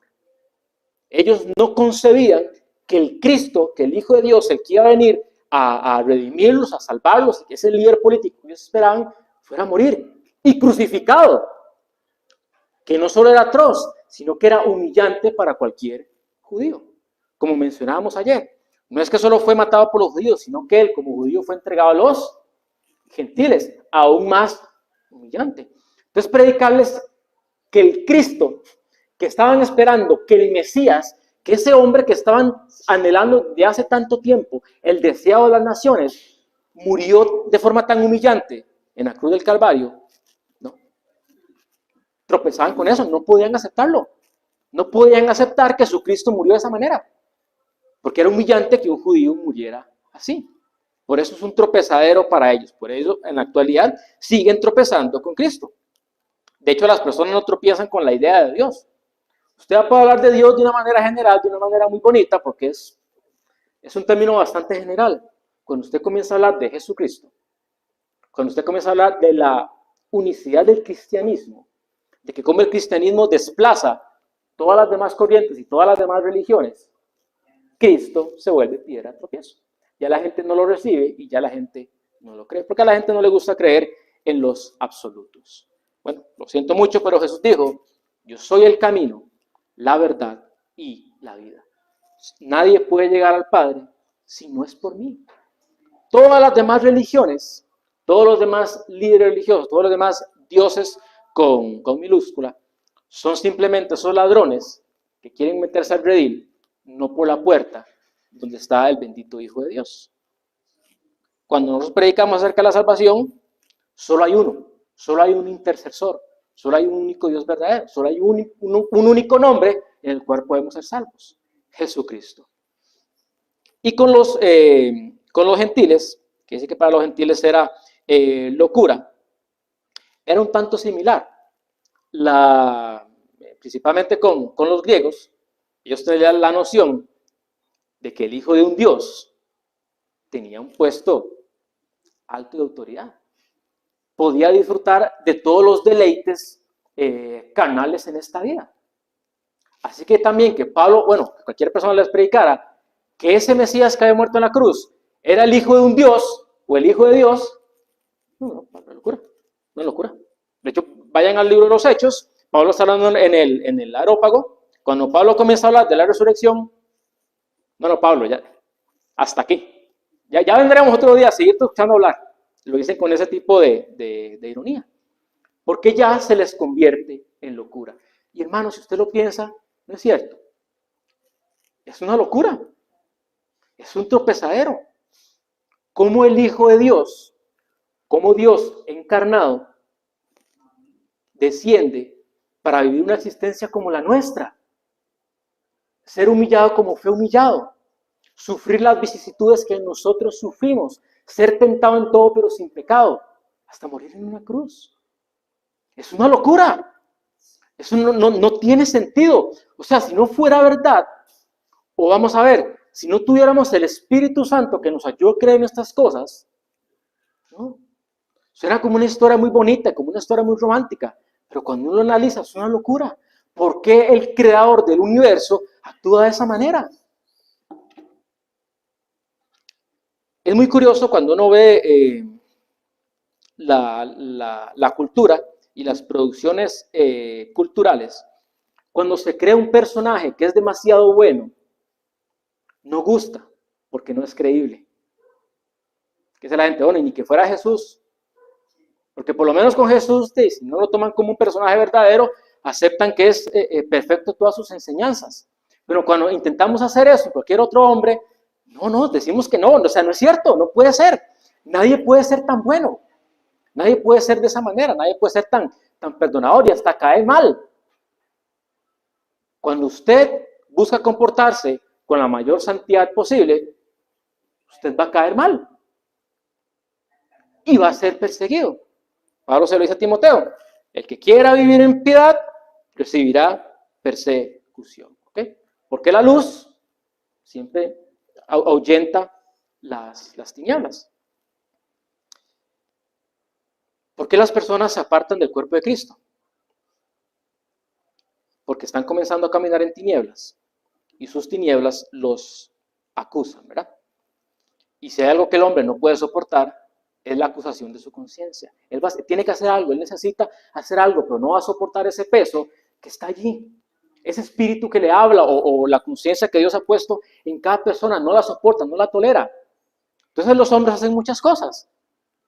Speaker 1: Ellos no concebían que el Cristo, que el Hijo de Dios, el que iba a venir a redimirlos, a salvarlos, y que ese líder político que ellos esperaban fuera a morir. Y crucificado, que no solo era atroz, sino que era humillante para cualquier judío. Como mencionábamos ayer, no es que solo fue matado por los judíos, sino que él como judío fue entregado a los gentiles, aún más humillante. Entonces predicarles que el Cristo que estaban esperando, que el Mesías, que ese hombre que estaban anhelando de hace tanto tiempo, el deseado de las naciones, murió de forma tan humillante en la cruz del Calvario, ¿no? Tropezaban con eso, no podían aceptarlo. No podían aceptar que su Cristo murió de esa manera, porque era humillante que un judío muriera así. Por eso es un tropezadero para ellos. Por eso en la actualidad siguen tropezando con Cristo. De hecho, las personas no tropiezan con la idea de Dios. Usted va a poder hablar de Dios de una manera general, de una manera muy bonita, porque es un término bastante general. Cuando usted comienza a hablar de Jesucristo, cuando usted comienza a hablar de la unicidad del cristianismo, de que como el cristianismo desplaza todas las demás corrientes y todas las demás religiones, Cristo se vuelve piedra de tropiezo. Ya la gente no lo recibe y ya la gente no lo cree, porque a la gente no le gusta creer en los absolutos. Bueno, lo siento mucho, pero Jesús dijo, yo soy el camino, la verdad y la vida. Nadie puede llegar al Padre si no es por mí. Todas las demás religiones, todos los demás líderes religiosos, todos los demás dioses con minúscula, son simplemente esos ladrones que quieren meterse al redil, no por la puerta donde está el bendito Hijo de Dios. Cuando nosotros predicamos acerca de la salvación, solo hay uno, solo hay un intercesor, solo hay un único Dios verdadero, solo hay un único nombre en el cual podemos ser salvos, Jesucristo. Y con los gentiles, que dice que para los gentiles era locura, era un tanto similar. Principalmente con los griegos, ellos tenían la noción de que el hijo de un Dios tenía un puesto alto de autoridad. Podía disfrutar de todos los deleites carnales en esta vida. Así que también que Pablo, bueno, que cualquier persona les predicara que ese Mesías que había muerto en la cruz era el hijo de un Dios o el hijo de Dios, no, una locura, una locura. De hecho, vayan al libro de los Hechos, Pablo está hablando en el Areópago, cuando Pablo comienza a hablar de la resurrección, no, Pablo, ya, hasta aquí. Ya vendremos otro día a seguir escuchando hablar. Lo dicen con ese tipo de ironía. Porque ya se les convierte en locura. Y hermano, si usted lo piensa, no es cierto. Es una locura. Es un tropezadero. Como el Hijo de Dios, como Dios encarnado, desciende para vivir una existencia como la nuestra. Ser humillado como fue humillado. Sufrir las vicisitudes que nosotros sufrimos. Ser tentado en todo pero sin pecado. Hasta morir en una cruz. Es una locura. Eso no tiene sentido. O sea, si no fuera verdad, o vamos a ver, si no tuviéramos el Espíritu Santo que nos ayude a creer en estas cosas, ¿no? Suena como una historia muy bonita, como una historia muy romántica, pero cuando uno lo analiza es una locura. ¿Por qué el creador del universo actúa de esa manera? Es muy curioso cuando uno ve la cultura y las producciones culturales. Cuando se crea un personaje que es demasiado bueno, no gusta porque no es creíble. ¿Qué dice la gente? Bueno, y ni que fuera Jesús. Porque por lo menos con Jesús, si no lo toman como un personaje verdadero, aceptan que es perfecto todas sus enseñanzas. Pero cuando intentamos hacer eso, cualquier otro hombre, no, decimos que no, o sea, no es cierto, no puede ser. Nadie puede ser tan bueno. Nadie puede ser de esa manera, nadie puede ser tan perdonador y hasta caer mal. Cuando usted busca comportarse con la mayor santidad posible, usted va a caer mal y va a ser perseguido. Pablo se lo dice a Timoteo, el que quiera vivir en piedad recibirá persecución. ¿Okay? Porque la luz siempre ahuyenta las tinieblas. ¿Por qué las personas se apartan del cuerpo de Cristo? Porque están comenzando a caminar en tinieblas y sus tinieblas los acusan, ¿verdad? Y si hay algo que el hombre no puede soportar, es la acusación de su conciencia. Él tiene que hacer algo, él necesita hacer algo, pero no va a soportar ese peso que está allí. Ese espíritu que le habla o la conciencia que Dios ha puesto en cada persona, no la soporta, no la tolera. Entonces los hombres hacen muchas cosas.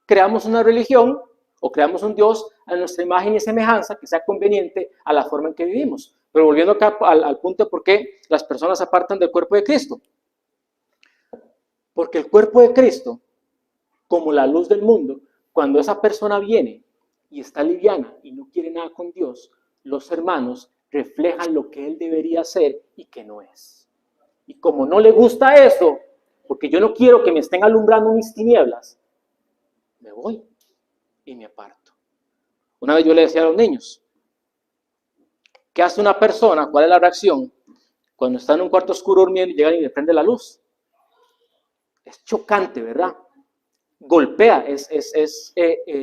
Speaker 1: Creamos una religión o creamos un Dios a nuestra imagen y semejanza que sea conveniente a la forma en que vivimos. Pero volviendo acá al punto de por qué las personas se apartan del cuerpo de Cristo. Porque el cuerpo de Cristo, como la luz del mundo, cuando esa persona viene y está liviana y no quiere nada con Dios, los hermanos reflejan lo que él debería ser y que no es. Y como no le gusta eso, porque yo no quiero que me estén alumbrando mis tinieblas, me voy y me aparto. Una vez yo le decía a los niños, ¿qué hace una persona? ¿Cuál es la reacción cuando está en un cuarto oscuro durmiendo y llegan y le prende la luz? Es chocante, ¿verdad? Golpea, es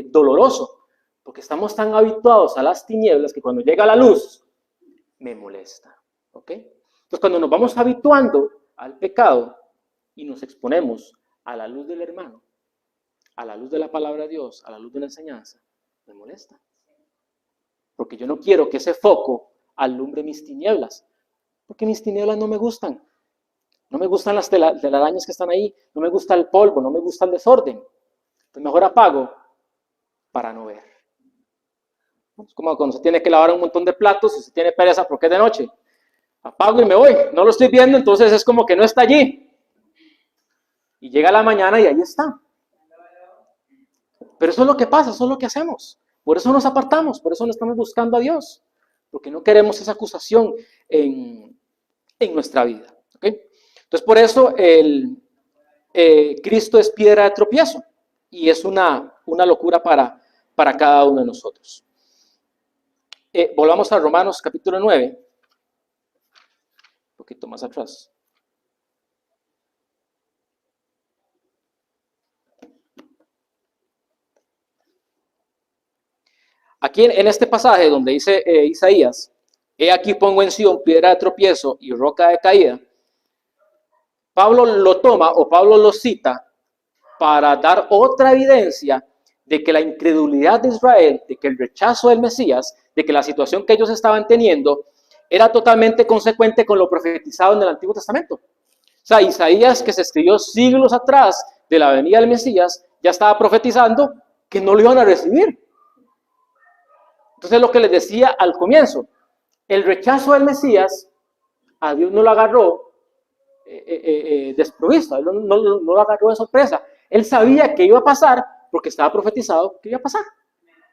Speaker 1: doloroso, porque estamos tan habituados a las tinieblas que cuando llega la luz, me molesta. ¿Ok? Entonces, cuando nos vamos habituando al pecado y nos exponemos a la luz del hermano, a la luz de la palabra de Dios, a la luz de la enseñanza, me molesta. Porque yo no quiero que ese foco alumbre mis tinieblas, porque mis tinieblas no me gustan. No me gustan las telarañas que están ahí, no me gusta el polvo, no me gusta el desorden. Entonces mejor apago para no ver. Es como cuando se tiene que lavar un montón de platos y se tiene pereza porque es de noche. Apago y me voy, no lo estoy viendo, entonces es como que no está allí. Y llega la mañana y ahí está. Pero eso es lo que pasa, eso es lo que hacemos. Por eso nos apartamos, por eso no estamos buscando a Dios. Porque no queremos esa acusación en nuestra vida. ¿Okay? Entonces por eso Cristo es piedra de tropiezo. Y es una locura para cada uno de nosotros. Volvamos a Romanos capítulo 9. Un poquito más atrás. Aquí en este pasaje donde dice Isaías, he aquí pongo en Sion piedra de tropiezo y roca de caída, Pablo lo toma o Pablo lo cita para dar otra evidencia de que la incredulidad de Israel, de que el rechazo del Mesías, de que la situación que ellos estaban teniendo era totalmente consecuente con lo profetizado en el Antiguo Testamento. O sea, Isaías, que se escribió siglos atrás de la venida del Mesías, ya estaba profetizando que no lo iban a recibir. Entonces, lo que les decía al comienzo, el rechazo del Mesías, a Dios no lo agarró desprovisto, Él no lo agarró de sorpresa. Él sabía que iba a pasar porque estaba profetizado que iba a pasar.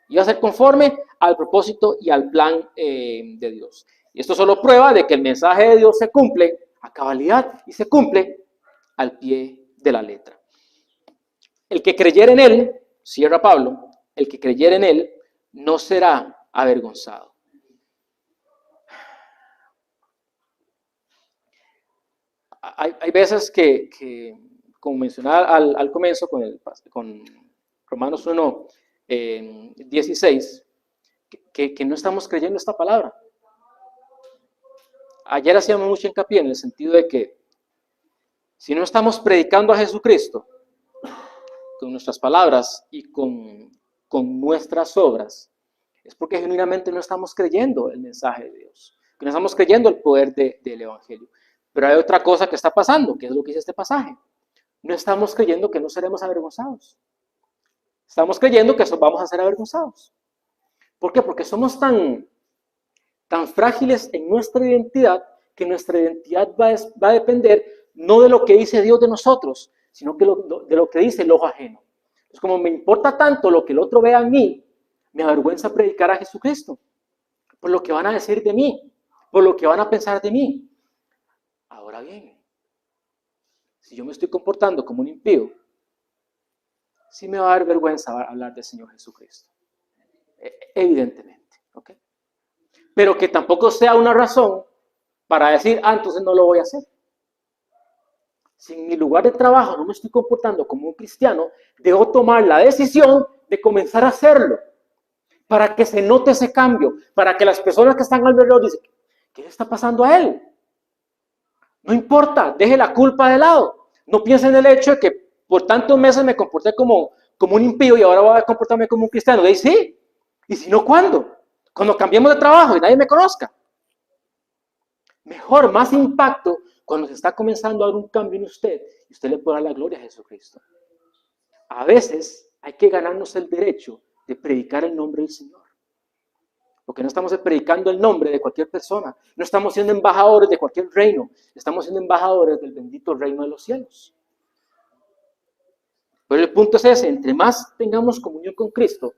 Speaker 1: Iba a ser conforme al propósito y al plan de Dios. Y esto solo prueba de que el mensaje de Dios se cumple a cabalidad y se cumple al pie de la letra. El que creyera en Él, cierra Pablo, el que creyera en Él no será avergonzado. Hay veces que como mencionaba al comienzo con Romanos 1, 16, que no estamos creyendo esta palabra. Ayer hacíamos mucho hincapié en el sentido de que si no estamos predicando a Jesucristo con nuestras palabras y con nuestras obras, es porque genuinamente no estamos creyendo el mensaje de Dios, que no estamos creyendo el poder del Evangelio. Pero hay otra cosa que está pasando, que es lo que dice este pasaje. No estamos creyendo que no seremos avergonzados. Estamos creyendo que vamos a ser avergonzados. ¿Por qué? Porque somos tan frágiles en nuestra identidad que nuestra identidad va a depender no de lo que dice Dios de nosotros, sino que de lo que dice el ojo ajeno. Es como me importa tanto lo que el otro vea en mí, me avergüenza predicar a Jesucristo, por lo que van a decir de mí, por lo que van a pensar de mí. Ahora bien, si yo me estoy comportando como un impío, sí me va a dar vergüenza hablar del Señor Jesucristo. Evidentemente, ¿ok? Pero que tampoco sea una razón para decir, entonces no lo voy a hacer. Si en mi lugar de trabajo no me estoy comportando como un cristiano, debo tomar la decisión de comenzar a hacerlo, para que se note ese cambio, para que las personas que están alrededor dicen, ¿qué le está pasando a él? No importa, deje la culpa de lado. No piense en el hecho de que por tantos meses me comporté como un impío y ahora voy a comportarme como un cristiano. De ahí sí. ¿Y si no, cuándo? Cuando cambiemos de trabajo y nadie me conozca. Mejor, más impacto cuando se está comenzando a dar un cambio en usted y usted le puede dar la gloria a Jesucristo. A veces hay que ganarnos el derecho de predicar el nombre del Señor. Porque no estamos predicando el nombre de cualquier persona. No estamos siendo embajadores de cualquier reino. Estamos siendo embajadores del bendito reino de los cielos. Pero el punto es ese. Entre más tengamos comunión con Cristo,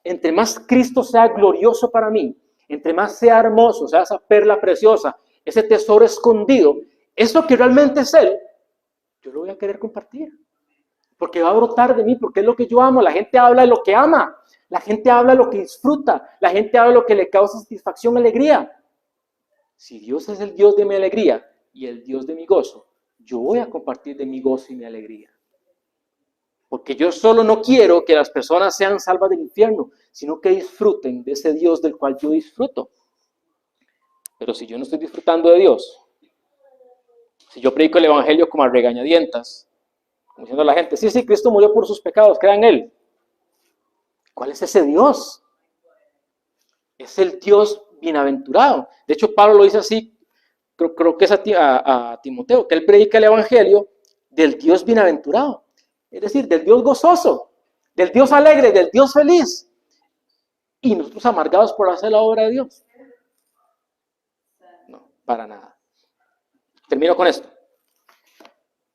Speaker 1: entre más Cristo sea glorioso para mí, entre más sea hermoso, sea esa perla preciosa, ese tesoro escondido, eso que realmente es Él, yo lo voy a querer compartir. Porque va a brotar de mí, porque es lo que yo amo. La gente habla de lo que ama. La gente habla de lo que disfruta. La gente habla de lo que le causa satisfacción, alegría. Si Dios es el Dios de mi alegría y el Dios de mi gozo, yo voy a compartir de mi gozo y mi alegría. Porque yo solo no quiero que las personas sean salvas del infierno, sino que disfruten de ese Dios del cual yo disfruto. Pero si yo no estoy disfrutando de Dios, si yo predico el Evangelio como a regañadientas, como diciendo a la gente, sí, Cristo murió por sus pecados, crean en Él. ¿Cuál es ese Dios? Es el Dios bienaventurado. De hecho, Pablo lo dice así, creo que es a Timoteo, que él predica el Evangelio del Dios bienaventurado. Es decir, del Dios gozoso, del Dios alegre, del Dios feliz. Y nosotros amargados por hacer la obra de Dios. No, para nada. Termino con esto.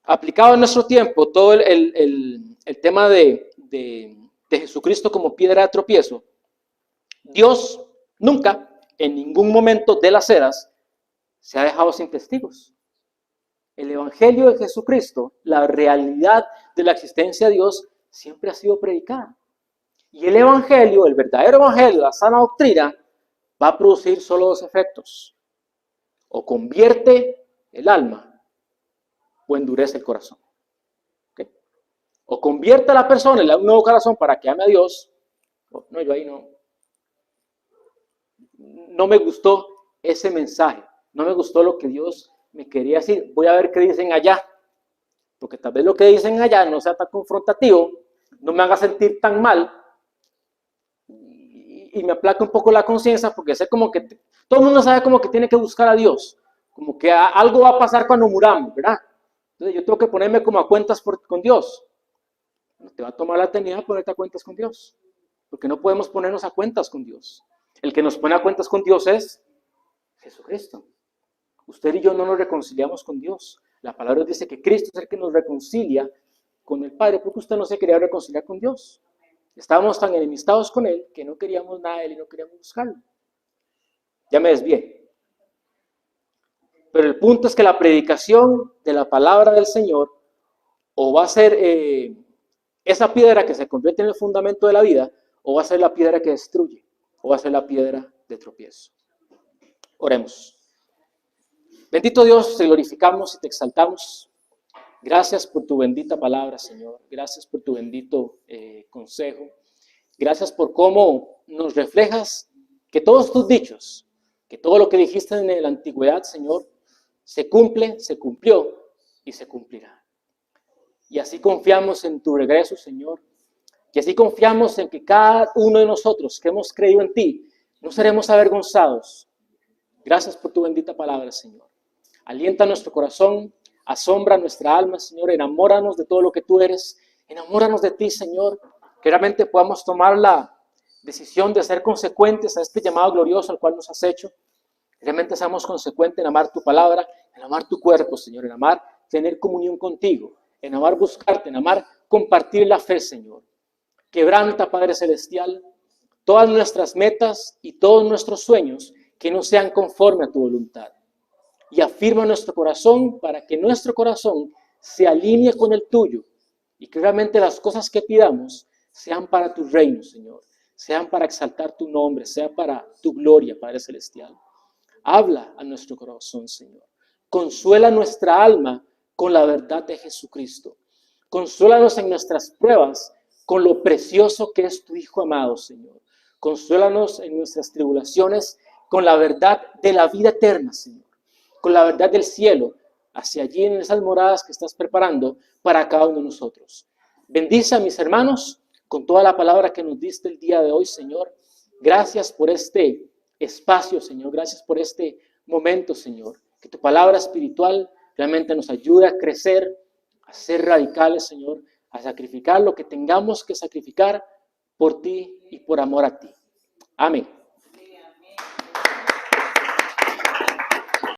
Speaker 1: Aplicado en nuestro tiempo, todo el tema de Jesucristo como piedra de tropiezo, Dios nunca, en ningún momento de las eras, se ha dejado sin testigos. El Evangelio de Jesucristo, la realidad de la existencia de Dios, siempre ha sido predicada. Y el Evangelio, el verdadero Evangelio, la sana doctrina, va a producir solo dos efectos. O convierte el alma o endurece el corazón. ¿Okay? O convierte a la persona en un nuevo corazón para que ame a Dios. No, yo ahí no me gustó ese mensaje. No me gustó lo que Dios me quería decir. Voy a ver qué dicen allá. Porque tal vez lo que dicen allá no sea tan confrontativo, no me haga sentir tan mal y me aplaque un poco la conciencia porque sé como que todo el mundo sabe como que tiene que buscar a Dios. Como que algo va a pasar cuando muramos, ¿verdad? Entonces yo tengo que ponerme como a cuentas con Dios. Te va a tomar la eternidad ponerte a cuentas con Dios. Porque no podemos ponernos a cuentas con Dios. El que nos pone a cuentas con Dios es Jesucristo. Usted y yo no nos reconciliamos con Dios. La palabra dice que Cristo es el que nos reconcilia con el Padre, porque usted no se quería reconciliar con Dios. Estábamos tan enemistados con Él que no queríamos nada de Él y no queríamos buscarlo. Ya me desvié. Pero el punto es que la predicación de la palabra del Señor o va a ser esa piedra que se convierte en el fundamento de la vida o va a ser la piedra que destruye. o va a ser la piedra de tropiezo. Oremos. Bendito Dios, te glorificamos y te exaltamos. Gracias por tu bendita palabra, Señor. Gracias por tu bendito consejo. Gracias por cómo nos reflejas que todos tus dichos, que todo lo que dijiste en la antigüedad, Señor, se cumple, se cumplió y se cumplirá. Y así confiamos en tu regreso, Señor. Y así confiamos en que cada uno de nosotros que hemos creído en ti, no seremos avergonzados. Gracias por tu bendita palabra, Señor. Alienta nuestro corazón, asombra nuestra alma, Señor. Enamóranos de todo lo que tú eres. Enamóranos de ti, Señor. Que realmente podamos tomar la decisión de ser consecuentes a este llamado glorioso al cual nos has hecho. Realmente seamos consecuentes en amar tu palabra, en amar tu cuerpo, Señor, en amar tener comunión contigo, en amar buscarte, en amar compartir la fe, Señor. Quebranta, Padre Celestial, todas nuestras metas y todos nuestros sueños que no sean conforme a tu voluntad. Y afirma nuestro corazón para que nuestro corazón se alinee con el tuyo y que realmente las cosas que pidamos sean para tu reino, Señor, sean para exaltar tu nombre, sea para tu gloria, Padre Celestial. Habla a nuestro corazón, Señor. Consuela nuestra alma con la verdad de Jesucristo. Consuélanos en nuestras pruebas con lo precioso que es tu Hijo amado, Señor. Consuélanos en nuestras tribulaciones con la verdad de la vida eterna, Señor. Con la verdad del cielo, hacia allí en esas moradas que estás preparando para cada uno de nosotros. Bendice a mis hermanos con toda la palabra que nos diste el día de hoy, Señor. Gracias por este espacio, Señor. Gracias por este momento, Señor. Que tu palabra espiritual realmente nos ayude a crecer, a ser radicales, Señor, a sacrificar lo que tengamos que sacrificar por ti y por amor a ti. Amén.